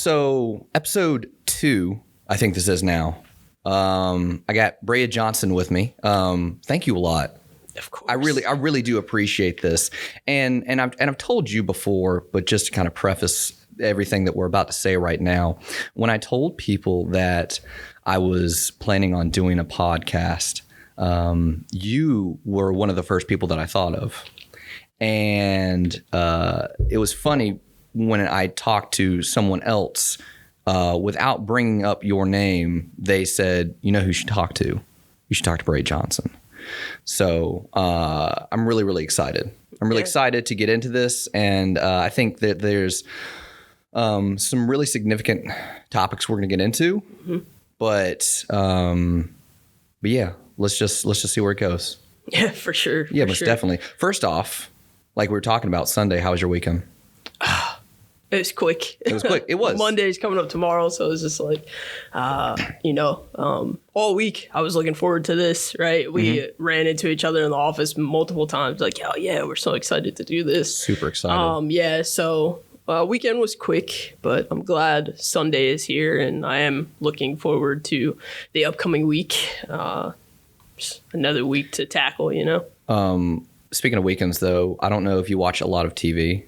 So episode 2, I think this is now. I got Braea Johnson with me. Thank you a lot. Of course. I really do appreciate this. And I've told you before, but just to kind of preface everything that we're about to say right now, when I told people that I was planning on doing a podcast, you were one of the first people that I thought of. And it was funny when I talked to someone else, without bringing up your name, they said, you know who you should talk to? You should talk to Braea Johnson. So I'm really excited. I'm really excited to get into this. And I think that there's some really significant topics we're going to get into. Mm-hmm. But yeah, let's just see where it goes. Yeah, for sure. Yeah, most definitely. First off, like we were talking about Sunday, how was your weekend? It was quick. It was quick. It was. Monday's coming up tomorrow, so it was just like, all week I was looking forward to this, right? We ran into each other in the office multiple times, like, oh yeah, we're so excited to do this. Super excited. So weekend was quick, but I'm glad Sunday is here, and I am looking forward to the upcoming week. Just another week to tackle, Speaking of weekends, though, I don't know if you watch a lot of TV,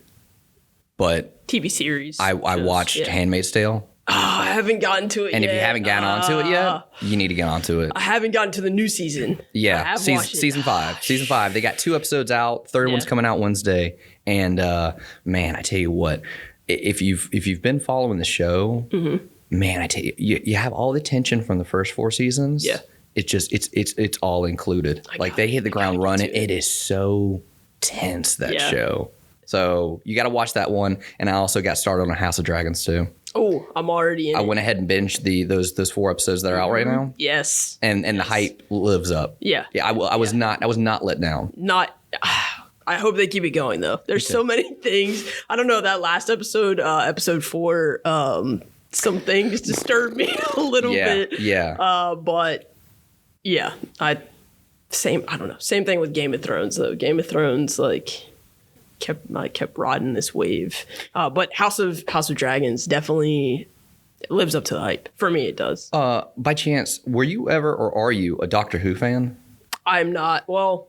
but TV series. I watched Handmaid's Tale. Oh, I haven't gotten to it yet. And if you haven't gotten onto it yet, you need to get onto it. I haven't gotten to the new season. Yeah, season 5. Season 5. They got 2 episodes out. Third one's coming out Wednesday. And man, I tell you what, if you've been following the show, man, I tell you, you have all the tension from the first 4 seasons. Yeah. It's just it's all included. Like they hit the ground running. It is so tense, that show. So you got to watch that one. And I also got started on House of Dragons too. Oh, I'm already in. I went ahead and binged those 4 episodes that are out right now. Yes. And the hype lives up. Yeah. Yeah. I was not let down. I hope they keep it going though. There's so many things. I don't know, that last episode, episode 4, some things disturbed me a little bit. Yeah. But yeah, I don't know. Same thing with Game of Thrones though. Game of Thrones, like, kept riding this wave. But House of Dragons definitely lives up to the hype. For me, it does. By chance, were you ever or are you a Doctor Who fan? I'm not. Well,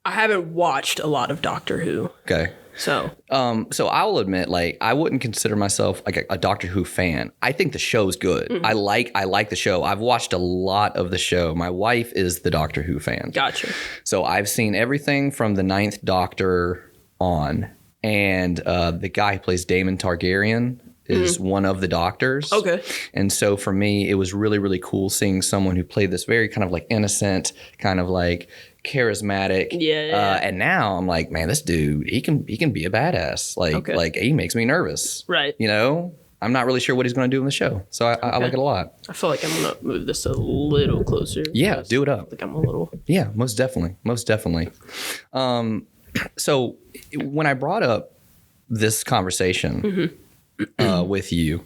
I haven't watched a lot of Doctor Who. Okay. So I will admit, like, I wouldn't consider myself like a Doctor Who fan. I think the show's good. Mm-hmm. I like the show. I've watched a lot of the show. My wife is the Doctor Who fan. Gotcha. So I've seen everything from the 9th Doctor on, and the guy who plays Daemon Targaryen is one of the Doctors. Okay. And so for me, it was really cool seeing someone who played this very kind of like innocent, kind of like charismatic. Yeah. And now I'm like, man, this dude, he can be a badass. Like he makes me nervous. Right. I'm not really sure what he's going to do in the show. So I like it a lot. I feel like I'm going to move this a little closer. Yeah, do it up. Like I'm a little. Yeah, most definitely. So when I brought up this conversation with you,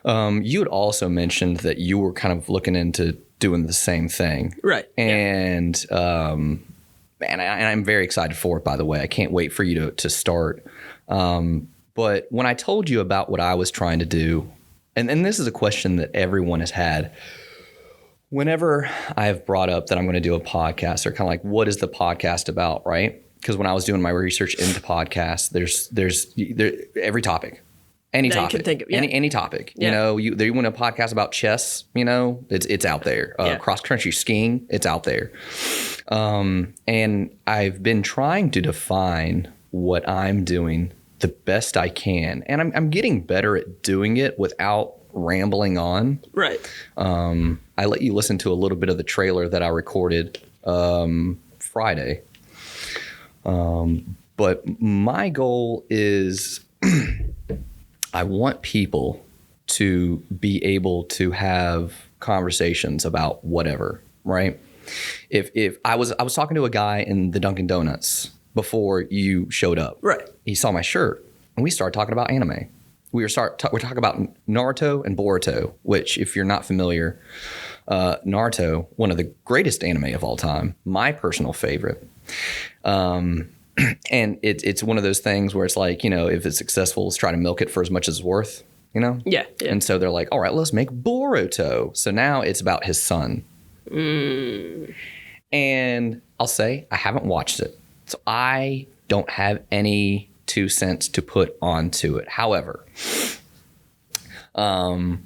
you had also mentioned that you were kind of looking into doing the same thing. Right. And I'm very excited for it, by the way. I can't wait for you to start. But when I told you about what I was trying to do, and this is a question that everyone has had, whenever I've brought up that I'm going to do a podcast, they're kind of like, what is the podcast about, right? Because when I was doing my research into podcasts, there's every topic. Any that topic, you can think of, any topic, Yeah. You want a podcast about chess, it's out there. Cross country skiing, it's out there. And I've been trying to define what I'm doing the best I can, and I'm getting better at doing it without rambling on. Right. I let you listen to a little bit of the trailer that I recorded Friday. But my goal is I want people to be able to have conversations about whatever, right? If I was talking to a guy in the Dunkin' Donuts before you showed up. Right. He saw my shirt and we started talking about anime. We're talking about Naruto and Boruto, which, if you're not familiar, Naruto, one of the greatest anime of all time, my personal favorite. And it's one of those things where it's like, if it's successful, let's try to milk it for as much as it's worth, Yeah. And so they're like, all right, let's make Boruto. So now it's about his son. And I'll say I haven't watched it. So I don't have any 2 cents to put onto it. However, I've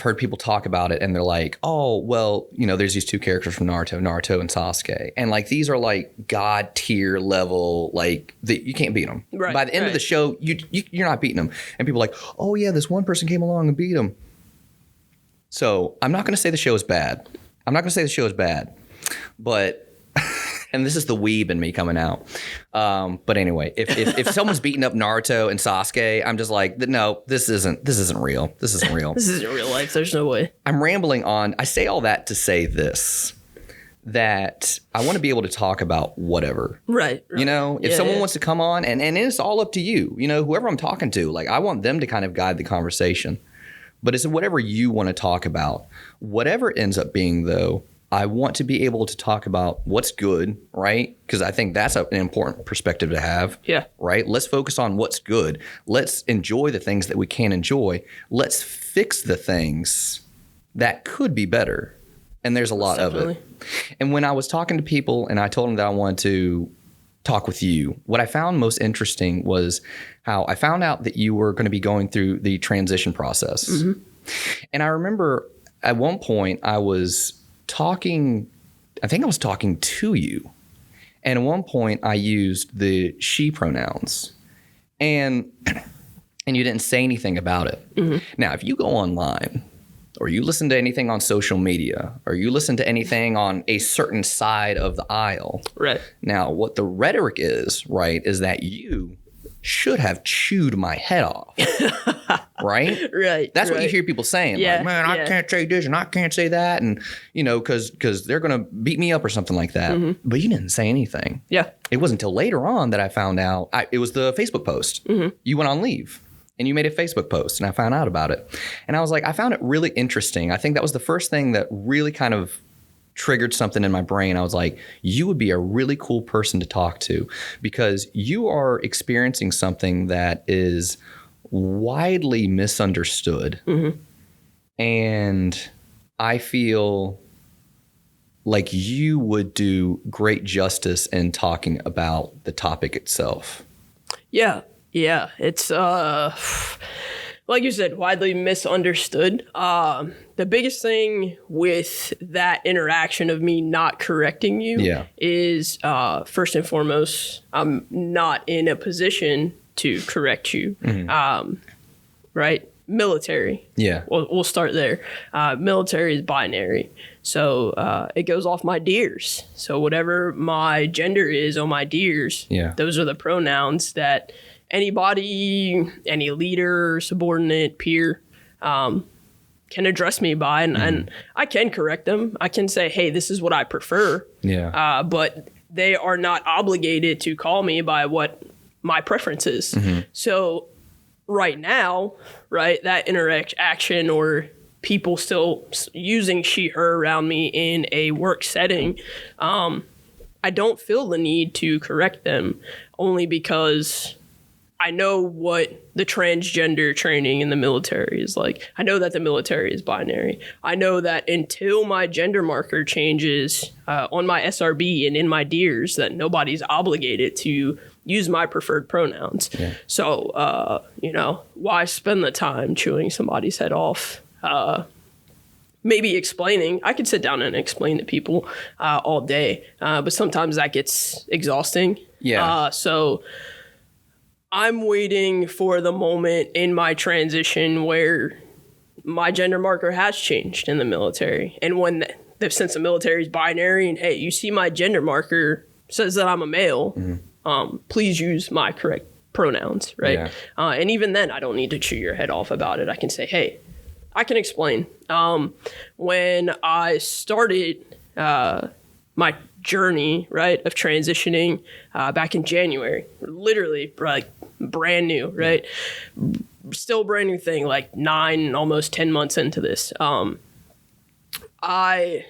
heard people talk about it and they're like, oh, well, there's these 2 characters from Naruto and Sasuke. And like, these are like God tier level, like you can't beat them. Right, By the end of the show, you're not beating them. And people are like, oh yeah, this one person came along and beat them. So I'm not going to say the show is bad. But and this is the weeb in me coming out. But anyway, if someone's beating up Naruto and Sasuke, I'm just like, no, this isn't real. This isn't real. This isn't real life. There's no way. I'm rambling on. I say all that to say this, that I want to be able to talk about whatever. Right. If someone wants to come on, and it's all up to you, whoever I'm talking to, like I want them to kind of guide the conversation. But it's whatever you want to talk about. Whatever it ends up being, though, I want to be able to talk about what's good, right? Because I think that's an important perspective to have. Yeah. Right? Let's focus on what's good. Let's enjoy the things that we can enjoy. Let's fix the things that could be better. And there's a lot of it. And when I was talking to people and I told them that I wanted to talk with you, what I found most interesting was how I found out that you were going to be going through the transition process. Mm-hmm. And I remember at one point I was talking to you. And at one point I used the she pronouns and you didn't say anything about it. Mm-hmm. Now, if you go online or you listen to anything on social media or you listen to anything on a certain side of the aisle. Right. Now, what the rhetoric is, right, is that you should have chewed my head off. Right? Right. That's what you hear people saying. Yeah, like, man, I can't say this and I can't say that. And, because they're going to beat me up or something like that. Mm-hmm. But you didn't say anything. Yeah. It wasn't until later on that I found out. It was the Facebook post. Mm-hmm. You went on leave and you made a Facebook post and I found out about it. And I was like, I found it really interesting. I think that was the first thing that really kind of triggered something in my brain. I was like, you would be a really cool person to talk to because you are experiencing something that is widely misunderstood. Mm-hmm. And I feel like you would do great justice in talking about the topic itself. Yeah. Yeah. It's, like you said, widely misunderstood. The biggest thing with that interaction of me not correcting you is, first and foremost, I'm not in a position to correct you. Mm-hmm. Right? Military. Yeah. We'll start there. Military is binary. So it goes off my deers. So whatever my gender is on my deers, those are the pronouns that anybody, any leader, subordinate, peer, can address me by, and I can correct them. I can say, hey, this is what I prefer. Yeah. But they are not obligated to call me by what my preference is. Mm-hmm. So right now, right, that interaction or people still using she, her around me in a work setting, I don't feel the need to correct them only because I know what the transgender training in the military is like. I know that the military is binary. I know that until my gender marker changes on my SRB and in my DEERS, that nobody's obligated to use my preferred pronouns. Yeah. So, why spend the time chewing somebody's head off? Maybe explaining. I could sit down and explain to people all day, but sometimes that gets exhausting. Yeah. So I'm waiting for the moment in my transition where my gender marker has changed in the military. And when since the military is binary and, hey, you see my gender marker says that I'm a male, please use my correct pronouns, right? Yeah. And even then, I don't need to chew your head off about it. I can say, hey, I can explain. When I started my journey, right, of transitioning back in January, literally like brand new, right? Still brand new thing, like 9, almost 10 months into this. I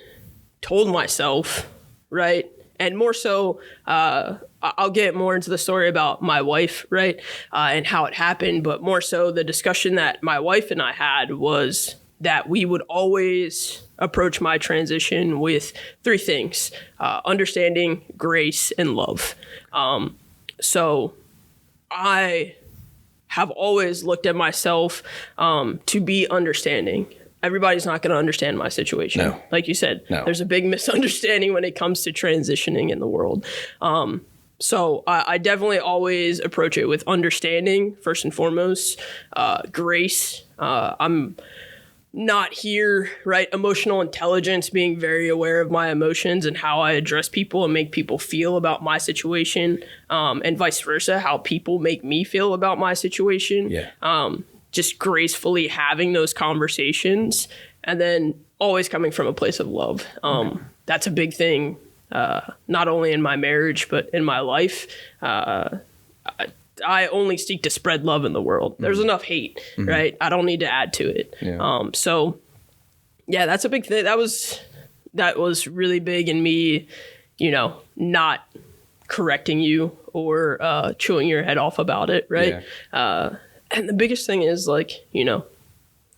told myself, right, And more so, I'll get more into the story about my wife, right, and how it happened. But more so, the discussion that my wife and I had was that we would always approach my transition with three things: understanding, grace, and love. So I have always looked at myself to be understanding. Everybody's not going to understand my situation. No. Like you said, No. There's a big misunderstanding when it comes to transitioning in the world. So I definitely always approach it with understanding, first and foremost, grace. I'm not here, right? Emotional intelligence, being very aware of my emotions and how I address people and make people feel about my situation, and vice versa, how people make me feel about my situation. Yeah. Just gracefully having those conversations, and then always coming from a place of love. That's a big thing, not only in my marriage, but in my life. I only seek to spread love in the world. There's enough hate, right? I don't need to add to it. Yeah. So yeah, that's a big thing. That was really big in me, not correcting you or chewing your head off about it, right? Yeah. And the biggest thing is I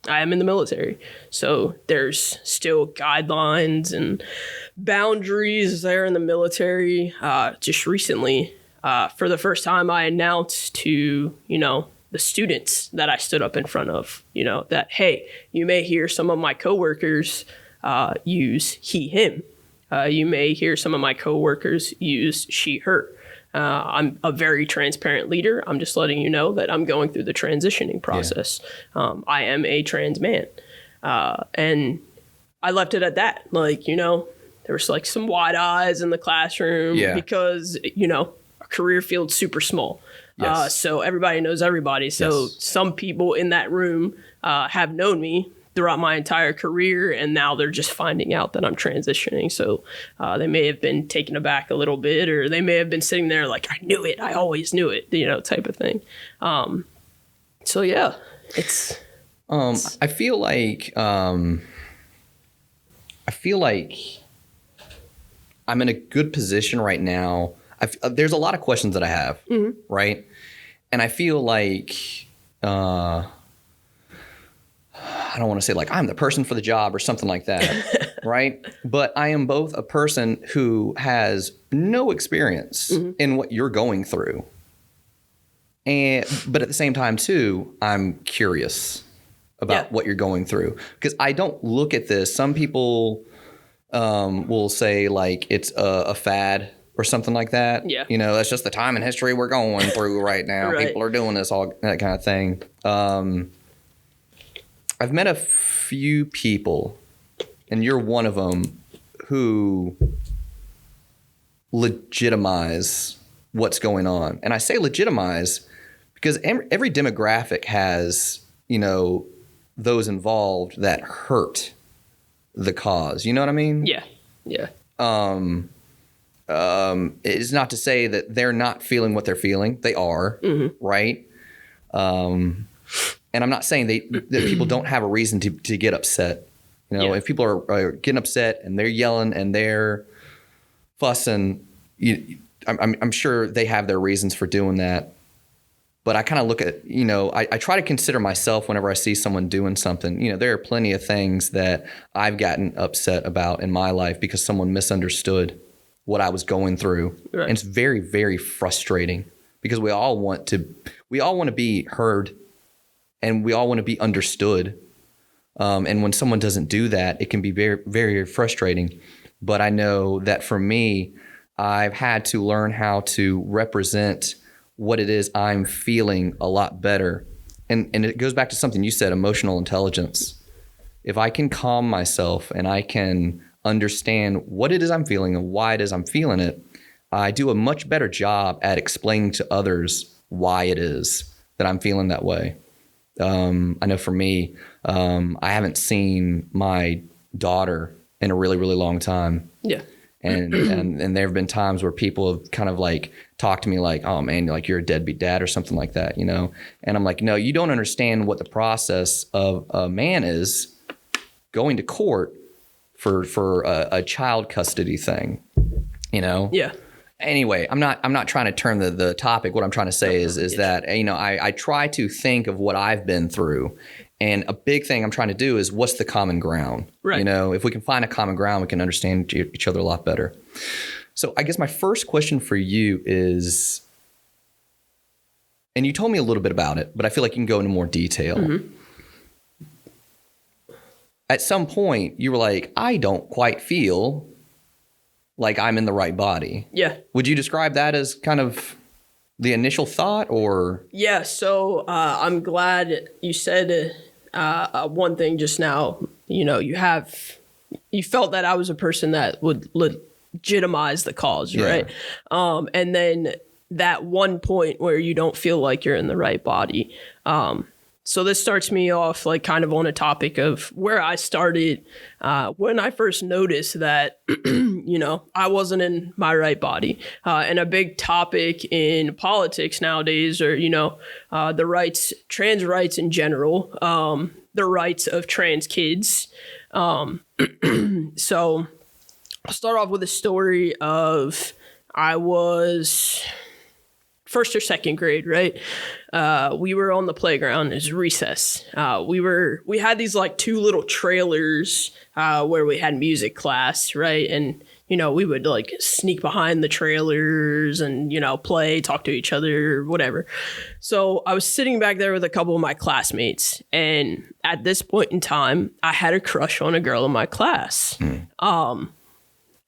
am in the military, so there's still guidelines and boundaries there in the military. Just recently, for the first time, I announced to, the students that I stood up in front of, that, hey, you may hear some of my coworkers use he, him. You may hear some of my coworkers use she, her. I'm a very transparent leader. I'm just letting you know that I'm going through the transitioning process. Yeah. I am a trans man. And I left it at that. There was some wide eyes in the classroom because, our career field's super small. Yes. So everybody knows everybody. So some people in that room have known me throughout my entire career, and now they're just finding out that I'm transitioning. So they may have been taken aback a little bit, or they may have been sitting there like, I knew it, I always knew it, type of thing. So yeah, it's. I feel like I'm in a good position right now. There's a lot of questions that I have, right? And I feel like I don't want to say I'm the person for the job or something like that, right? But I am both a person who has no experience in what you're going through. But at the same time, too, I'm curious about what you're going through. Because I don't look at this. Some people will say it's a fad or something like that. Yeah. That's just the time in history we're going through right now. Right. People are doing this, all that kind of thing. I've met a few people, and you're one of them, who legitimize what's going on. And I say legitimize because every demographic has, those involved that hurt the cause. You know what I mean? Yeah. Yeah. It's not to say that they're not feeling what they're feeling. They are, right? And I'm not saying that people don't have a reason to get upset. If people are getting upset and they're yelling and they're fussing, I'm sure they have their reasons for doing that. But I kind of look at, I try to consider myself whenever I see someone doing something. There are plenty of things that I've gotten upset about in my life because someone misunderstood what I was going through. Right. And it's very, very frustrating because we all want to be heard. And we all want to be understood. And when someone doesn't do that, it can be very, very frustrating. But I know that for me, I've had to learn how to represent what it is I'm feeling a lot better. And it goes back to something you said, emotional intelligence. If I can calm myself and I can understand what it is I'm feeling and why it is I'm feeling it, I do a much better job at explaining to others why it is that I'm feeling that way. I know for me, I haven't seen my daughter in a really, really long time. Yeah. And there have been times where people have kind of talked to me oh man, you're a deadbeat dad or something like that, And I'm like, no, you don't understand what the process of a man is going to court for a child custody thing. you know? Yeah. Anyway, I'm not trying to turn the topic. What I'm trying to say is that, you know, I try to think of what I've been through. And a big thing I'm trying to do is what's the common ground? Right. You know, if we can find a common ground, we can understand each other a lot better. So I guess my first question for you is, and you told me a little bit about it, but I feel like you can go into more detail. Mm-hmm. At some point, you were like, I don't quite feel like I'm in the right body. Yeah. Would you describe that as kind of the initial thought, or? Yeah. So I'm glad you said one thing just now. You know, you felt that I was a person that would legitimize the cause, right? And then that one point where you don't feel like you're in the right body. So this starts me off like kind of on a topic of where I started when I first noticed that, you know, I wasn't in my right body. And a big topic in politics nowadays are, you know, the rights, trans rights in general, the rights of trans kids. So I'll start off with a story of I was first or second grade, right? We were on the playground. It was recess. We had these like two little trailers where we had music class, right? And, you know, we would like sneak behind the trailers and, you know, play, talk to each other, whatever. So I was sitting back there with a couple of my classmates. And at this point in time, I had a crush on a girl in my class.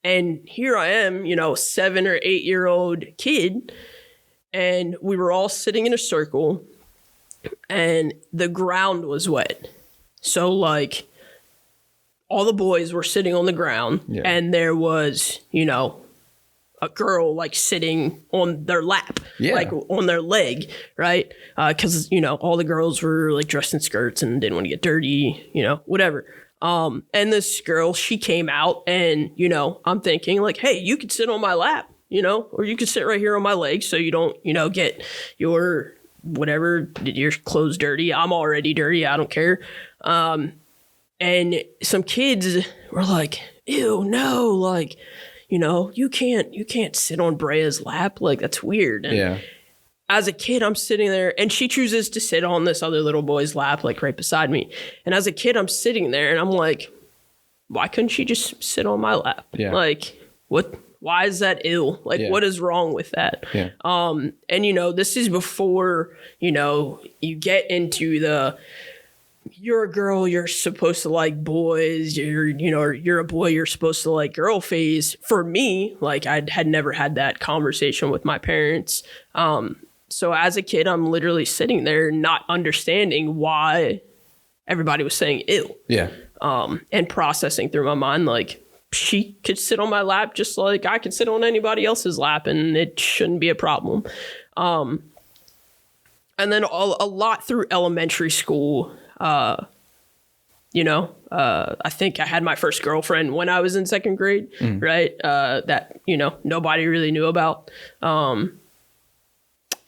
And here I am, you know, 7 or 8 year old kid. And we were all sitting in a circle and the ground was wet. So like all the boys were sitting on the ground and there was, you know, a girl like sitting on their lap, like on their leg, right? Because, you know, all the girls were like dressed in skirts and didn't want to get dirty, you know, whatever. And this girl, she came out and, you know, I'm thinking like, hey, you could sit on my lap. You know, or you could sit right here on my leg so you don't, you know, get your whatever, your clothes dirty. I'm already dirty. I don't care. And some kids were like, ew, no, like, you know, you can't sit on Braea's lap. Like, that's weird. And as a kid, I'm sitting there and she chooses to sit on this other little boy's lap, like right beside me. And as a kid, I'm sitting there and I'm like, why couldn't she just sit on my lap? Like, what? Why is that ill? Like, what is wrong with that? And, you know, this is before, you know, you get into you're a girl, you're supposed to like boys, you're a boy, you're supposed to like girl phase. For me, like I had never had that conversation with my parents. So as a kid, I'm literally sitting there not understanding why everybody was saying ill. And processing through my mind, like, she could sit on my lap just like I could sit on anybody else's lap and it shouldn't be a problem. And then a lot through elementary school, you know, I think I had my first girlfriend when I was in second grade, right? That, you know, nobody really knew about. And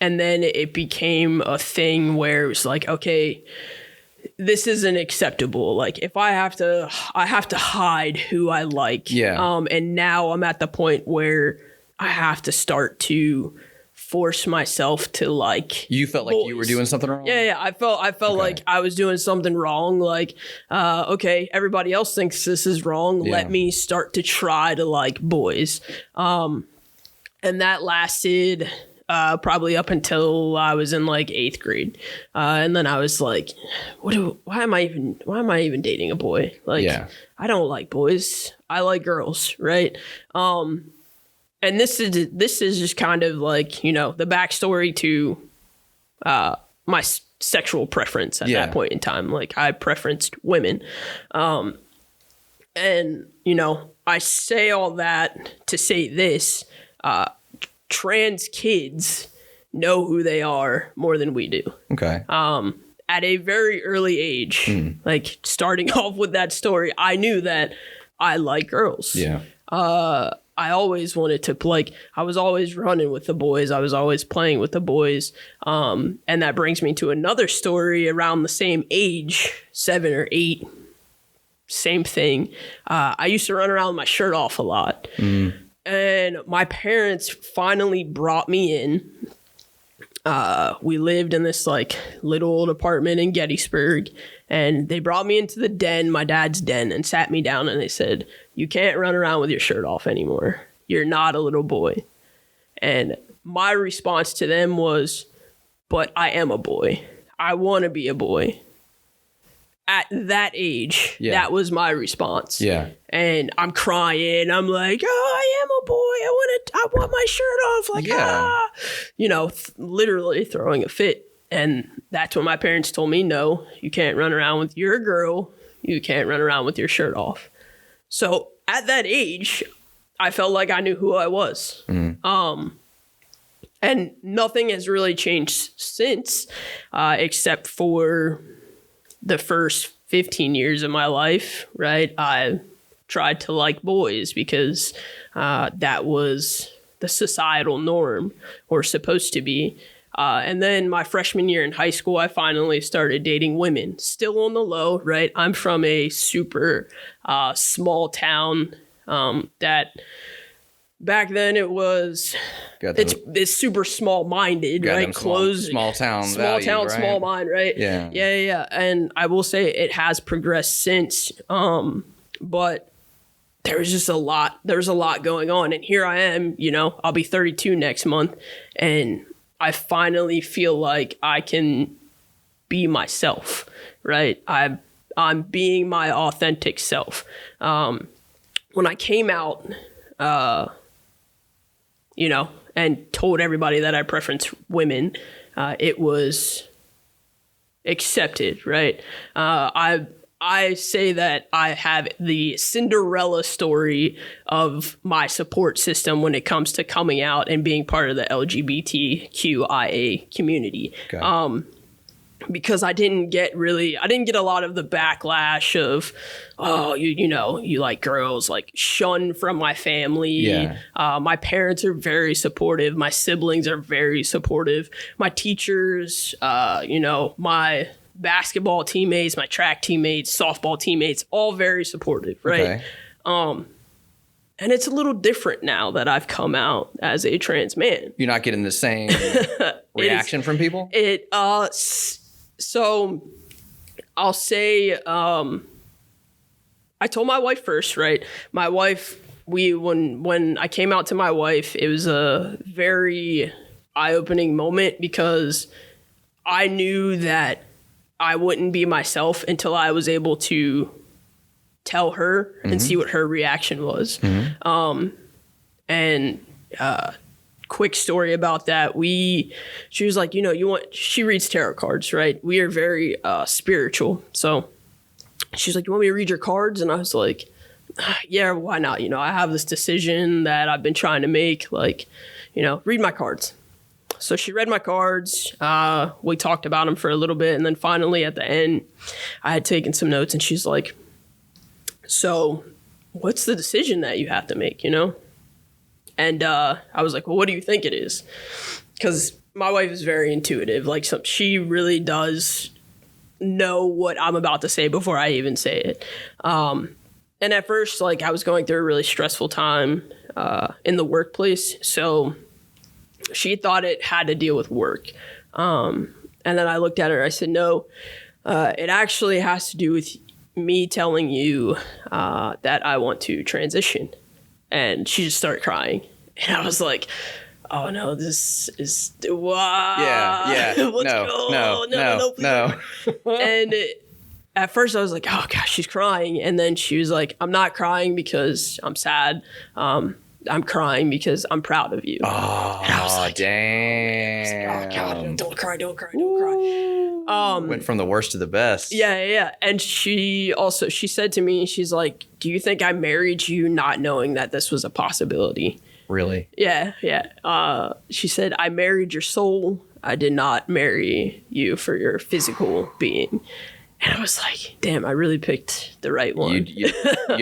then it became a thing where it was like, okay, this isn't acceptable. Like if I have to hide who I like. And now I'm at the point where I have to start to force myself to like. You felt like you were doing something wrong? Yeah. I felt like I was doing something wrong. Like, okay, everybody else thinks this is wrong. Let me start to try to like boys. And that lasted probably up until I was in like 8th grade. And then I was like, why am I even dating a boy? Like, I don't like boys. I like girls. Right. And this is just kind of like, you know, the backstory to, my sexual preference at that point in time. Like I preferenced women. And, you know, I say all that to say this, trans kids know who they are more than we do. Okay. At a very early age, like starting off with that story, I knew that I like girls. I always wanted to like, I was always running with the boys. I was always playing with the boys. And that brings me to another story around the same age, 7 or 8, same thing. I used to run around with my shirt off a lot. And my parents finally brought me in. We lived in this like little old apartment in Gettysburg, and they brought me into the den, my dad's den, and sat me down, and they said, "You can't run around with your shirt off anymore. You're not a little boy." And my response to them was, "But I am a boy. I want to be a boy." At that age, that was my response. Yeah. And I'm crying. I'm like, "Oh, I am a boy. I want my shirt off." Like, literally throwing a fit. And that's when my parents told me, "No, you can't run around with your girl. You can't run around with your shirt off." So at that age, I felt like I knew who I was. And nothing has really changed since, except for the first 15 years of my life, right? I tried to like boys because that was the societal norm, or supposed to be. And then my freshman year in high school, I finally started dating women. Still on the low, right? I'm from a super small town that back then it was... It's super small-minded, right? Closed, small town, values, right? Small mind, right? Yeah. And I will say it has progressed since, but there was just a lot. There was a lot going on, and here I am. I'll be 32 next month, and I finally feel like I can be myself, right? I'm being my authentic self. When I came out, and told everybody that I preference women, it was accepted, right? I say that I have the Cinderella story of my support system when it comes to coming out and being part of the LGBTQIA community. Okay. Because I didn't get a lot of the backlash of, "Oh, you like girls," like shunned from my family. Yeah. My parents are very supportive. My siblings are very supportive. My teachers, my basketball teammates, my track teammates, softball teammates, all very supportive, right? Okay. And it's a little different now that I've come out as a trans man. You're not getting the same reaction from people? So I'll say, I told my wife first, right? My wife, when I came out to my wife, it was a very eye-opening moment because I knew that I wouldn't be myself until I was able to tell her and see what her reaction was. Quick story about that. She was like, she reads tarot cards, right? We are very spiritual. So she's like, "You want me to read your cards?" And I was like, "Yeah, why not? I have this decision that I've been trying to make, like, read my cards." So she read my cards. We talked about them for a little bit. And then finally at the end, I had taken some notes, and she's like, "So what's the decision that you have to make, And I was like, "Well, what do you think it is?" Because my wife is very intuitive. Like, she really does know what I'm about to say before I even say it. And at first, like, I was going through a really stressful time in the workplace. So she thought it had to deal with work. And then I looked at her. I said, "No, it actually has to do with me telling you that I want to transition." And she just started crying. And I was like, "Oh, no, this is... Wow. Yeah. No. And at first I was like, "Oh, gosh, she's crying." And then she was like, "I'm not crying because I'm sad. I'm crying because I'm proud of you." Oh, and I was like, damn. "Oh, God, don't cry. Went from the worst to the best. Yeah. And she said to me, she's like, "Do you think I married you not knowing that this was a possibility?" Really? Yeah. She said, "I married your soul. I did not marry you for your physical being." And I was like, damn, I really picked the right one. You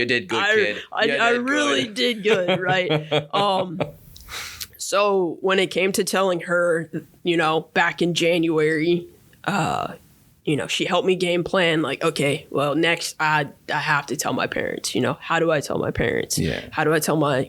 did good, kid. I really did good, right? So when it came to telling her, back in January, she helped me game plan, like, okay, well, next I have to tell my parents, how do I tell my parents? Yeah. How do I tell my,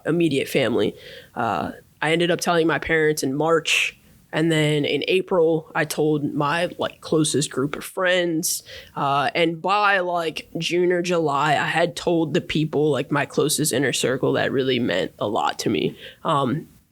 immediate family? I ended up telling my parents in March. And then in April, I told my closest group of friends. And by June or July, I had told the people, my closest inner circle that really meant a lot to me.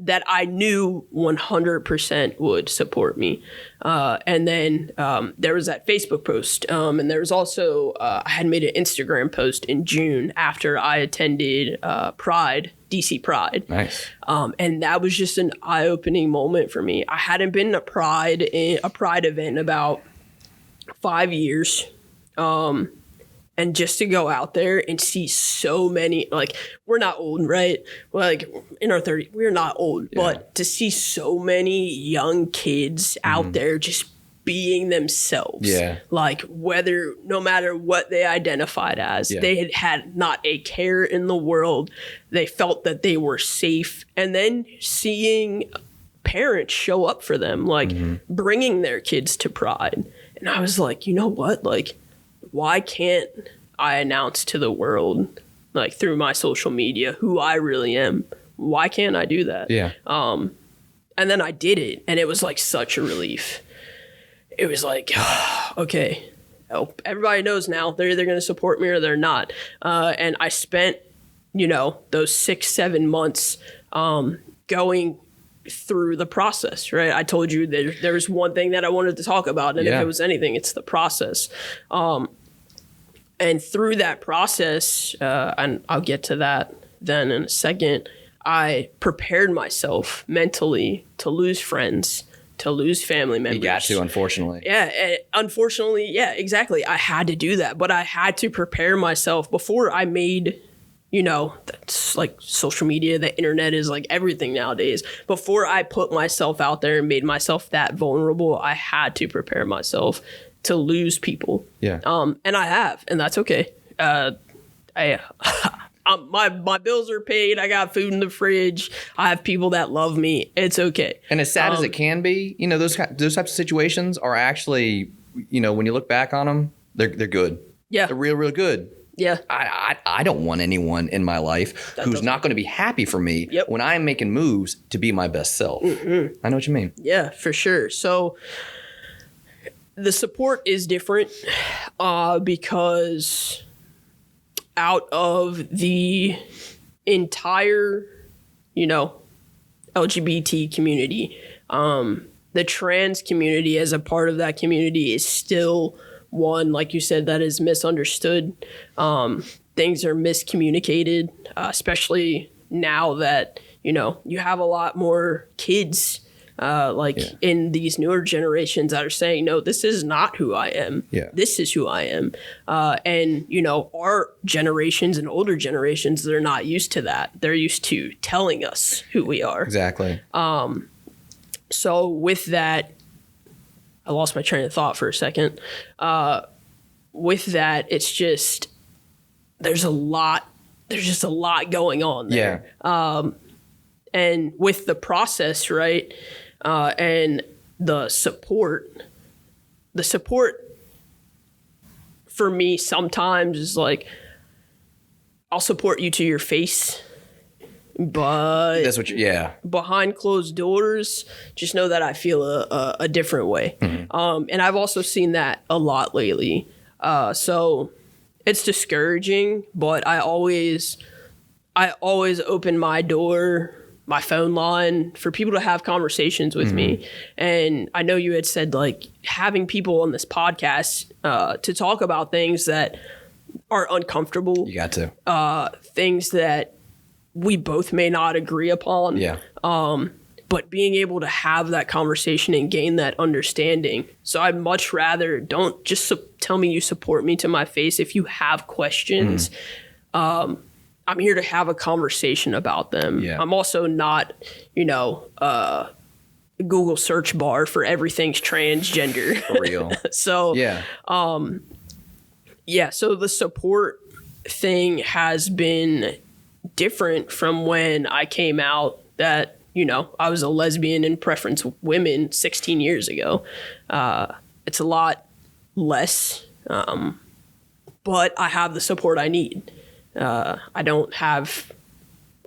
That I knew 100% would support me. And then there was that Facebook post. And there was also, I had made an Instagram post in June after I attended Pride, DC Pride. Nice. And that was just an eye-opening moment for me. I hadn't been to a Pride event in about 5 years. And just to go out there and see so many, we're not old, right? In our 30s, we're not old. Yeah. But to see so many young kids out there just being themselves. Yeah. No matter what they identified as, they had not a care in the world. They felt that they were safe. And then seeing parents show up for them, bringing their kids to Pride. And I was like, you know what? Why can't I announce to the world, through my social media, who I really am? Why can't I do that? Yeah. And then I did it, and it was such a relief. It was okay, everybody knows now they're either going to support me or they're not. And I spent, those 6-7 months going through the process, right? I told you there was one thing that I wanted to talk about, and if it was anything, it's the process. And through that process, and I'll get to that then in a second, I prepared myself mentally to lose friends, to lose family members. You got to, unfortunately. Yeah, unfortunately, yeah, exactly. I had to do that, but I had to prepare myself before I made, that's social media, the internet is everything nowadays. Before I put myself out there and made myself that vulnerable, I had to prepare myself to lose people. Yeah. And I have, and that's okay. My bills are paid. I got food in the fridge. I have people that love me. It's okay. And as sad as it can be, those types of situations are actually, when you look back on them, they're good. Yeah. They're real good. Yeah. I don't want anyone in my life who's not going to be happy for me when I'm making moves to be my best self. Mm-hmm. I know what you mean. Yeah, for sure. So the support is different because out of the entire, LGBT community, the trans community as a part of that community is still one, like you said, that is misunderstood. Things are miscommunicated, especially now that, you have a lot more kids in these newer generations that are saying, no, this is not who I am. Yeah. This is who I am. And, our generations and older generations, they're not used to that. They're used to telling us who we are. Exactly. So with that, I lost my train of thought for a second. With that, it's just, there's just a lot going on there. Yeah. And with the process, right, and the support for me sometimes is I'll support you to your face, but that's what behind closed doors, just know that I feel a different way. Mm-hmm. And I've also seen that a lot lately. So it's discouraging, but I always open my door, my phone line for people to have conversations with me. And I know you had said having people on this podcast to talk about things that are uncomfortable. You got to. Things that we both may not agree upon. Yeah. But being able to have that conversation and gain that understanding. So I'd much rather don't just tell me you support me to my face. If you have questions, I'm here to have a conversation about them. Yeah. I'm also not, Google search bar for everything's transgender. For real. So, so the support thing has been different from when I came out that, I was a lesbian and preference women 16 years ago. it's a lot less, but I have the support I need. I don't have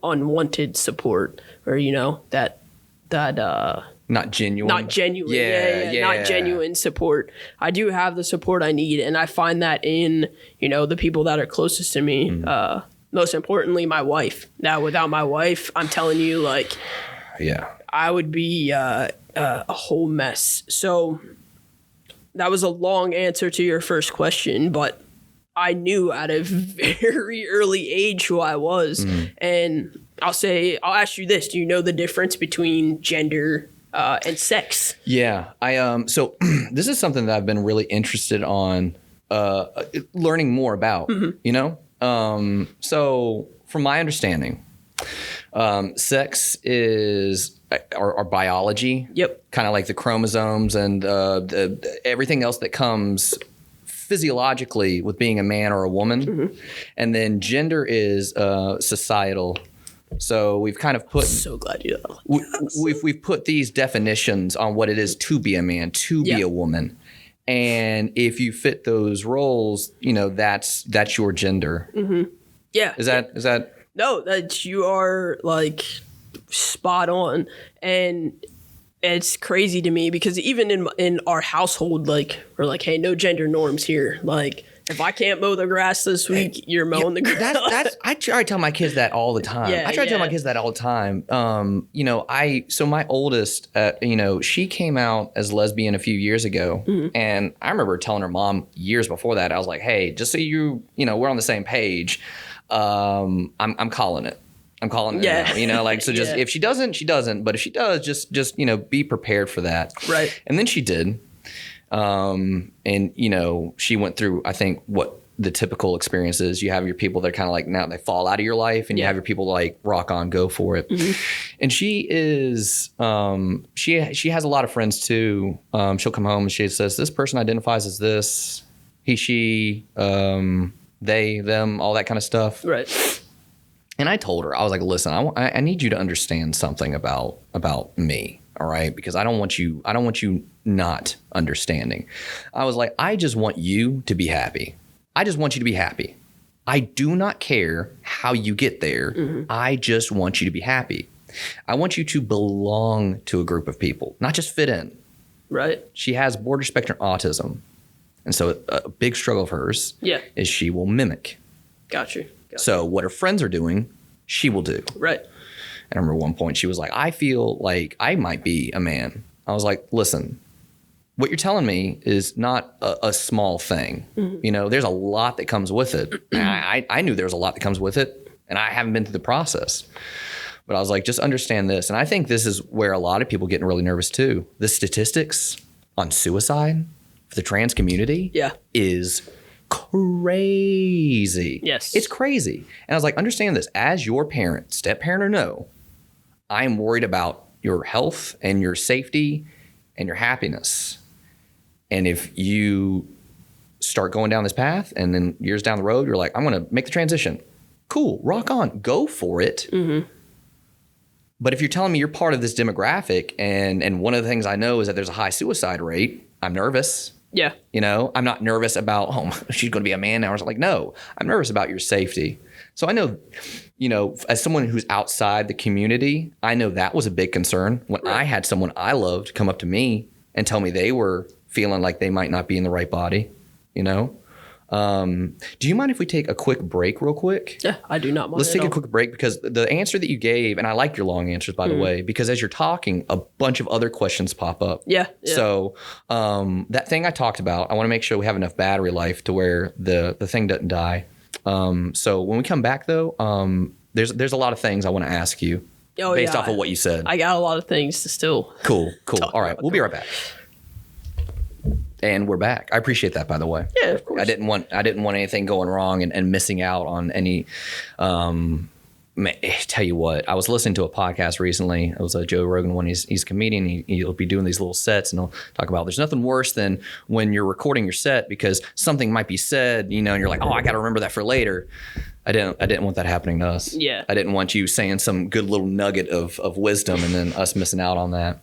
unwanted support, or that not genuine. Not genuine. Yeah. Not genuine support. I do have the support I need, and I find that in, the people that are closest to me. Most importantly, my wife. Now, without my wife, I'm telling you, like, I would be a whole mess. So that was a long answer to your first question, but I knew at a very early age who I was. And I'll ask you this. Do you know the difference between gender and sex? Yeah. So this is something that I've been really interested on learning more about, So from my understanding, sex is our biology. Yep. Kind of like the chromosomes and everything else that comes physiologically with being a man or a woman. And then gender is societal. So we've kind of put. So glad you. We've put these definitions on what it is to be a man, to be a woman, and if you fit those roles, that's your gender. Yeah. Is that? No, that you are like spot on, and it's crazy to me because even in our household, like we're like, hey, no gender norms here, like. If I can't mow the grass this week, you're mowing the grass. I try to tell my kids that all the time. I try to tell my kids that all the time. So my oldest, she came out as lesbian a few years ago. And I remember telling her mom years before that, I was like, hey, just so we're on the same page. I'm calling it. I'm calling it now, just if she doesn't, she doesn't. But if she does, just be prepared for that. Right. And then she did. And she went through, I think, what the typical experience is. You have your people that are kind of like, now they fall out of your life, and you have your people like rock on, go for it. And she is, she has a lot of friends too. She'll come home and she says, this person identifies as this, he, she, they, them, all that kind of stuff. Right. And I told her, I was like, listen, I need you to understand something about me. All right. Because I don't want you not understanding. I was like, I just want you to be happy. I just want you to be happy. I do not care how you get there. I just want you to be happy. I want you to belong to a group of people, not just fit in. Right. She has border spectrum autism. And so a big struggle of hers is she will mimic. Got you. So what her friends are doing, she will do. Right. And I remember one point she was like, I feel like I might be a man. I was like, listen, what you're telling me is not a small thing. There's a lot that comes with it. And I knew there was a lot that comes with it, and I haven't been through the process. But I was like, just understand this. And I think this is where a lot of people get really nervous too. The statistics on suicide for the trans community is crazy. Yes. It's crazy. And I was like, understand this. As your parent, step parent or no, I am worried about your health and your safety and your happiness. And if you start going down this path and then years down the road, you're like, I'm going to make the transition. Cool. Rock on. Go for it. But if you're telling me you're part of this demographic and one of the things I know is that there's a high suicide rate, I'm nervous. Yeah. I'm not nervous about, she's going to be a man now. I was like, no, I'm nervous about your safety. So I know, as someone who's outside the community, I know that was a big concern when I had someone I loved come up to me and tell me they were feeling like they might not be in the right body, Do you mind if we take a quick break real quick? Yeah, I do not mind. Let's take a quick break because the answer that you gave, and I like your long answers, by the way, because as you're talking, a bunch of other questions pop up. Yeah. So that thing I talked about, I want to make sure we have enough battery life to where the thing doesn't die. So when we come back, though, there's a lot of things I want to ask you based off of what you said. I got a lot of things to still. Cool. All right, we'll be right back. And we're back. I appreciate that, by the way. Yeah, of course. I didn't want anything going wrong and missing out on any. Tell you what, I was listening to a podcast recently. It was a Joe Rogan one. He's a comedian. He'll be doing these little sets, and he'll talk about there's nothing worse than when you're recording your set because something might be said, and you're like, oh, I got to remember that for later. I didn't want that happening to us. Yeah. I didn't want you saying some good little nugget of wisdom and then us missing out on that.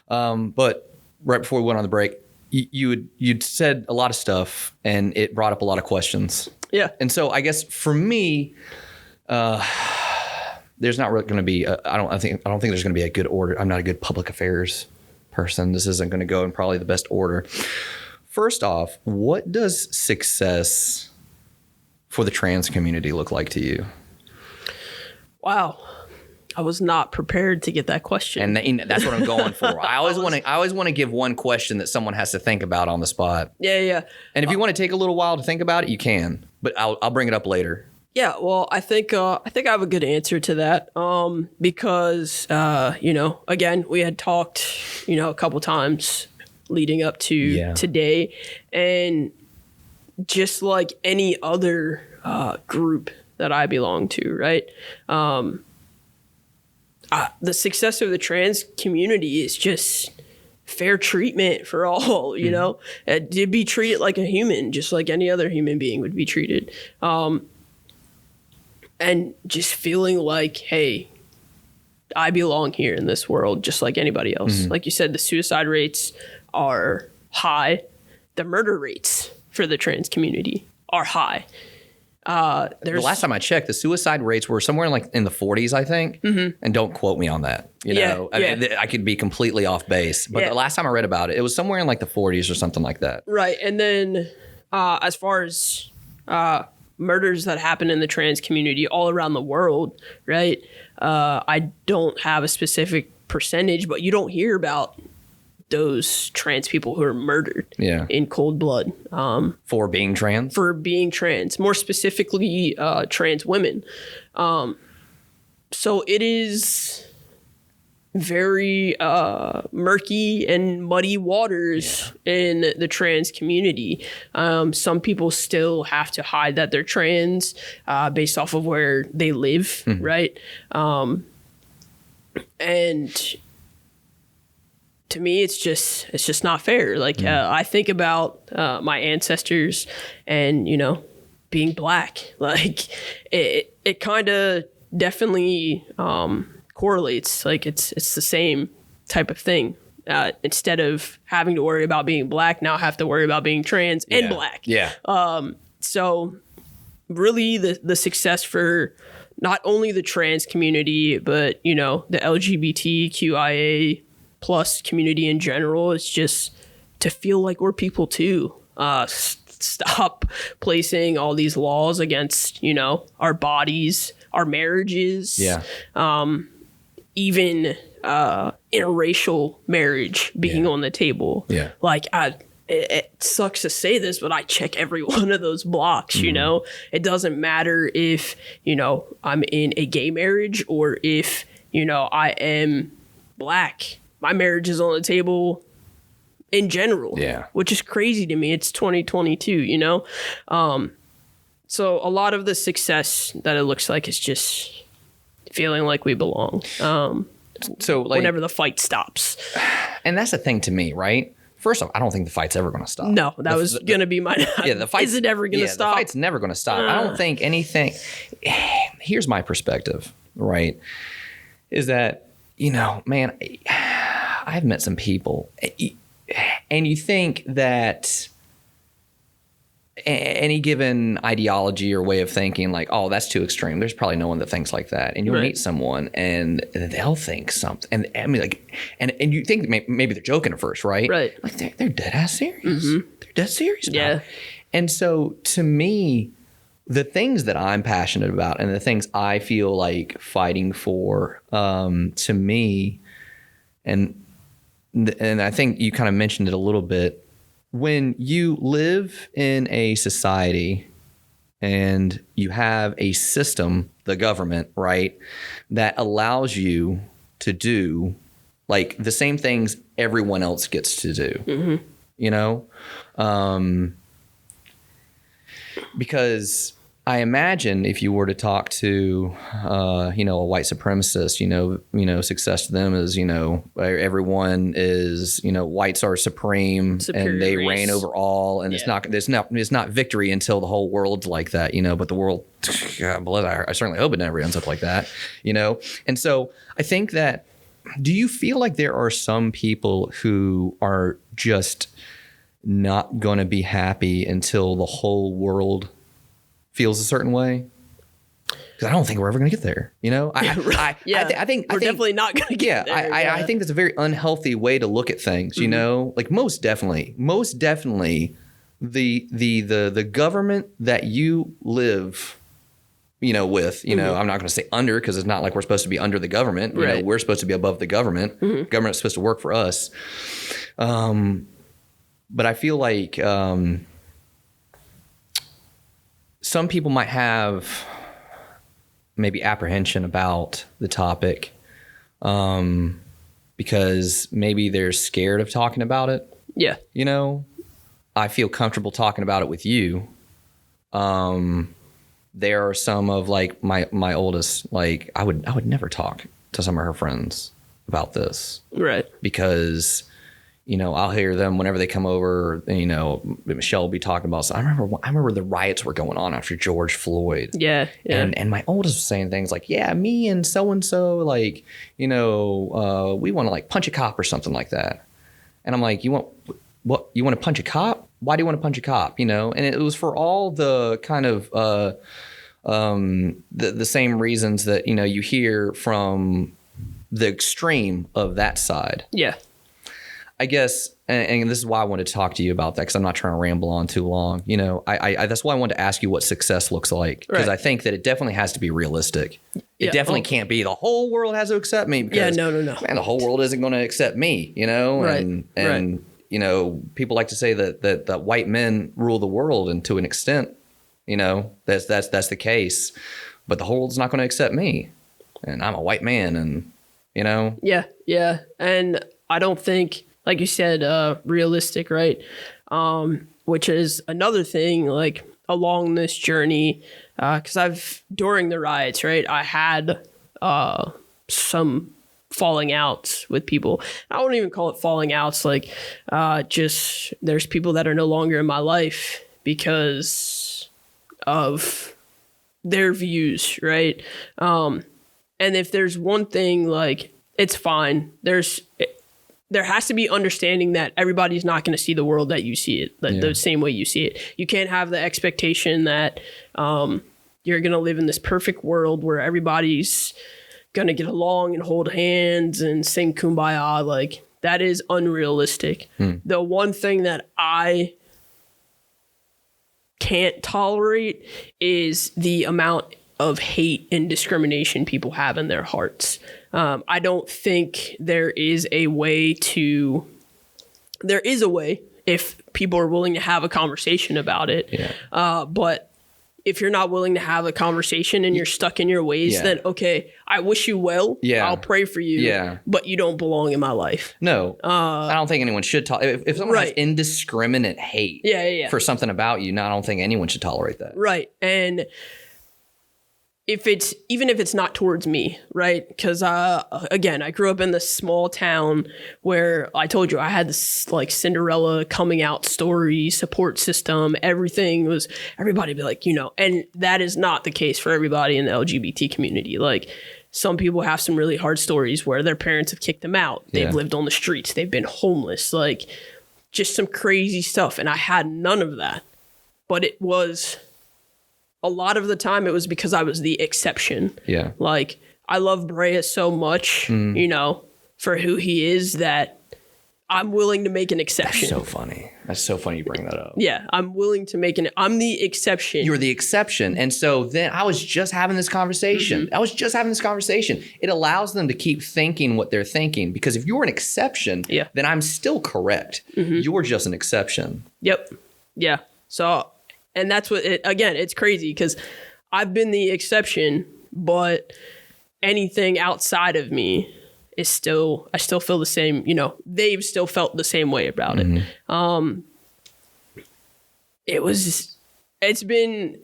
But right before we went on the break, you'd said a lot of stuff, and it brought up a lot of questions. Yeah. And so I guess for me, there's not really going to be. I don't think there's going to be a good order. I'm not a good public affairs person. This isn't going to go in probably the best order. First off, what does success for the trans community look like to you? Wow. I was not prepared to get that question. And that's what I'm going for. I always want to give one question that someone has to think about on the spot. Yeah. And if you want to take a little while to think about it, you can. But I'll bring it up later. Yeah, well, I think I have a good answer to that. Because again, we had talked, a couple times leading up to today, and just like any other group that I belong to, right? The success of the trans community is just fair treatment for all, to be treated like a human, just like any other human being would be treated. And just feeling like, hey, I belong here in this world just like anybody else. Like you said, the suicide rates are high. The murder rates for the trans community are high. The last time I checked, the suicide rates were somewhere in the 40s, I think. And don't quote me on that. I could be completely off base. But the last time I read about it, it was somewhere in the 40s or something like that. Right. And then as far as murders that happen in the trans community all around the world, right? I don't have a specific percentage, but you don't hear about those trans people who are murdered in cold blood. For being trans? For being trans. More specifically, trans women. So it is very murky and muddy waters in the trans community. Some people still have to hide that they're trans based off of where they live, right? And to me, it's just not fair. I think about my ancestors and, being black. It kind of definitely correlates. It's the same type of thing. Instead of having to worry about being black, now I have to worry about being trans and black. Yeah. So really the success for not only the trans community, but, the LGBTQIA plus community in general is just to feel like we're people too. Stop placing all these laws against, our bodies, our marriages. Yeah. Even interracial marriage being on the table. Yeah. It sucks to say this, but I check every one of those blocks, It doesn't matter if, I'm in a gay marriage or if, I am black. My marriage is on the table in general, which is crazy to me. It's 2022, So a lot of the success that it looks like is just feeling like we belong. So whenever the fight stops. And that's the thing to me, right? First off, I don't think the fight's ever going to stop. No, that was going to be my... the fight. Is it ever going to stop? The fight's never going to stop. I don't think anything... Here's my perspective, right? Is that, man, I've met some people, and you think that any given ideology or way of thinking, that's too extreme. There's probably no one that thinks like that. And you'll meet someone and they'll think something. And I mean, and you think maybe they're joking at first, right? Right. They're dead ass serious. They're dead serious about it. And so to me, the things that I'm passionate about and the things I feel like fighting for, to me, and I think you kind of mentioned it a little bit, when you live in a society and you have a system, the government, right, that allows you to do the same things everyone else gets to do, because I imagine if you were to talk to, a white supremacist, success to them is, everyone is, whites are supreme superior and they reign over all. And it's not victory until the whole world's like that, but the world, God bless, I certainly hope it never ends up like that, And so I think that, do you feel like there are some people who are just not going to be happy until the whole world feels a certain way. Because I don't think we're ever going to get there. I think we're definitely not going to get there. I think that's a very unhealthy way to look at things. Like most definitely, the government that you live, with, I'm not going to say under, because it's not like we're supposed to be under the government. We're supposed to be above the government. Government's supposed to work for us. But I feel like some people might have maybe apprehension about the topic because maybe they're scared of talking about it. Yeah. I feel comfortable talking about it with you. There are some of like my oldest, like I would never talk to some of her friends about this. Right. Because I'll hear them whenever they come over, Michelle will be talking about, so I remember the riots were going on after George Floyd. Yeah. And my oldest was saying things like, yeah, me and so-and-so, like, we want to like punch a cop or something like that. And I'm like, you want to punch a cop? Why do you want to punch a cop? And it was for all the kind of, the same reasons that, you hear from the extreme of that side. Yeah. I guess, and this is why I wanted to talk to you about that, because I'm not trying to ramble on too long. I that's why I wanted to ask you what success looks like, because I think that it definitely has to be realistic. It definitely can't be the whole world has to accept me. Because, no. Man, the whole world isn't going to accept me. And people like to say that white men rule the world, and to an extent, that's the case. But the whole world's not going to accept me, and I'm a white man, and Yeah, and I don't think, like you said, realistic, right? Which is another thing, like along this journey, because during the riots, right, I had some falling outs with people. I wouldn't even call it falling outs, like just there's people that are no longer in my life because of their views, right? And if there's one thing, like, it's fine. There has to be understanding that everybody's not going to see the world that you see it, the same way you see it. You can't have the expectation that you're going to live in this perfect world where everybody's going to get along and hold hands and sing Kumbaya. Like, that is unrealistic. The one thing that I can't tolerate is the amount of hate and discrimination people have in their hearts. I don't think there is a way if people are willing to have a conversation about it. Yeah. But if you're not willing to have a conversation and you're stuck in your ways, then okay, I wish you well. Yeah. I'll pray for you. Yeah. But you don't belong in my life. No. I don't think anyone should if someone has indiscriminate hate for something about you, I don't think anyone should tolerate that. Right. And even if it's not towards me, right? Because again, I grew up in this small town where I told you I had this like Cinderella coming out story, support system. Everybody would be like, and that is not the case for everybody in the LGBT community. Like, some people have some really hard stories where their parents have kicked them out. They've lived on the streets. They've been homeless, like just some crazy stuff. And I had none of that, but a lot of the time it was because I was the exception. Yeah. Like, I love Braea so much, for who he is, that I'm willing to make an exception. That's so funny you bring that up. Yeah. I'm willing to I'm the exception. You're the exception. And so then I was just having this conversation. It allows them to keep thinking what they're thinking, because if you're an exception, then I'm still correct. You're just an exception. Yep. Yeah. So, and that's it's crazy because I've been the exception, but anything outside of me I still feel the same, they've still felt the same way about it. It's been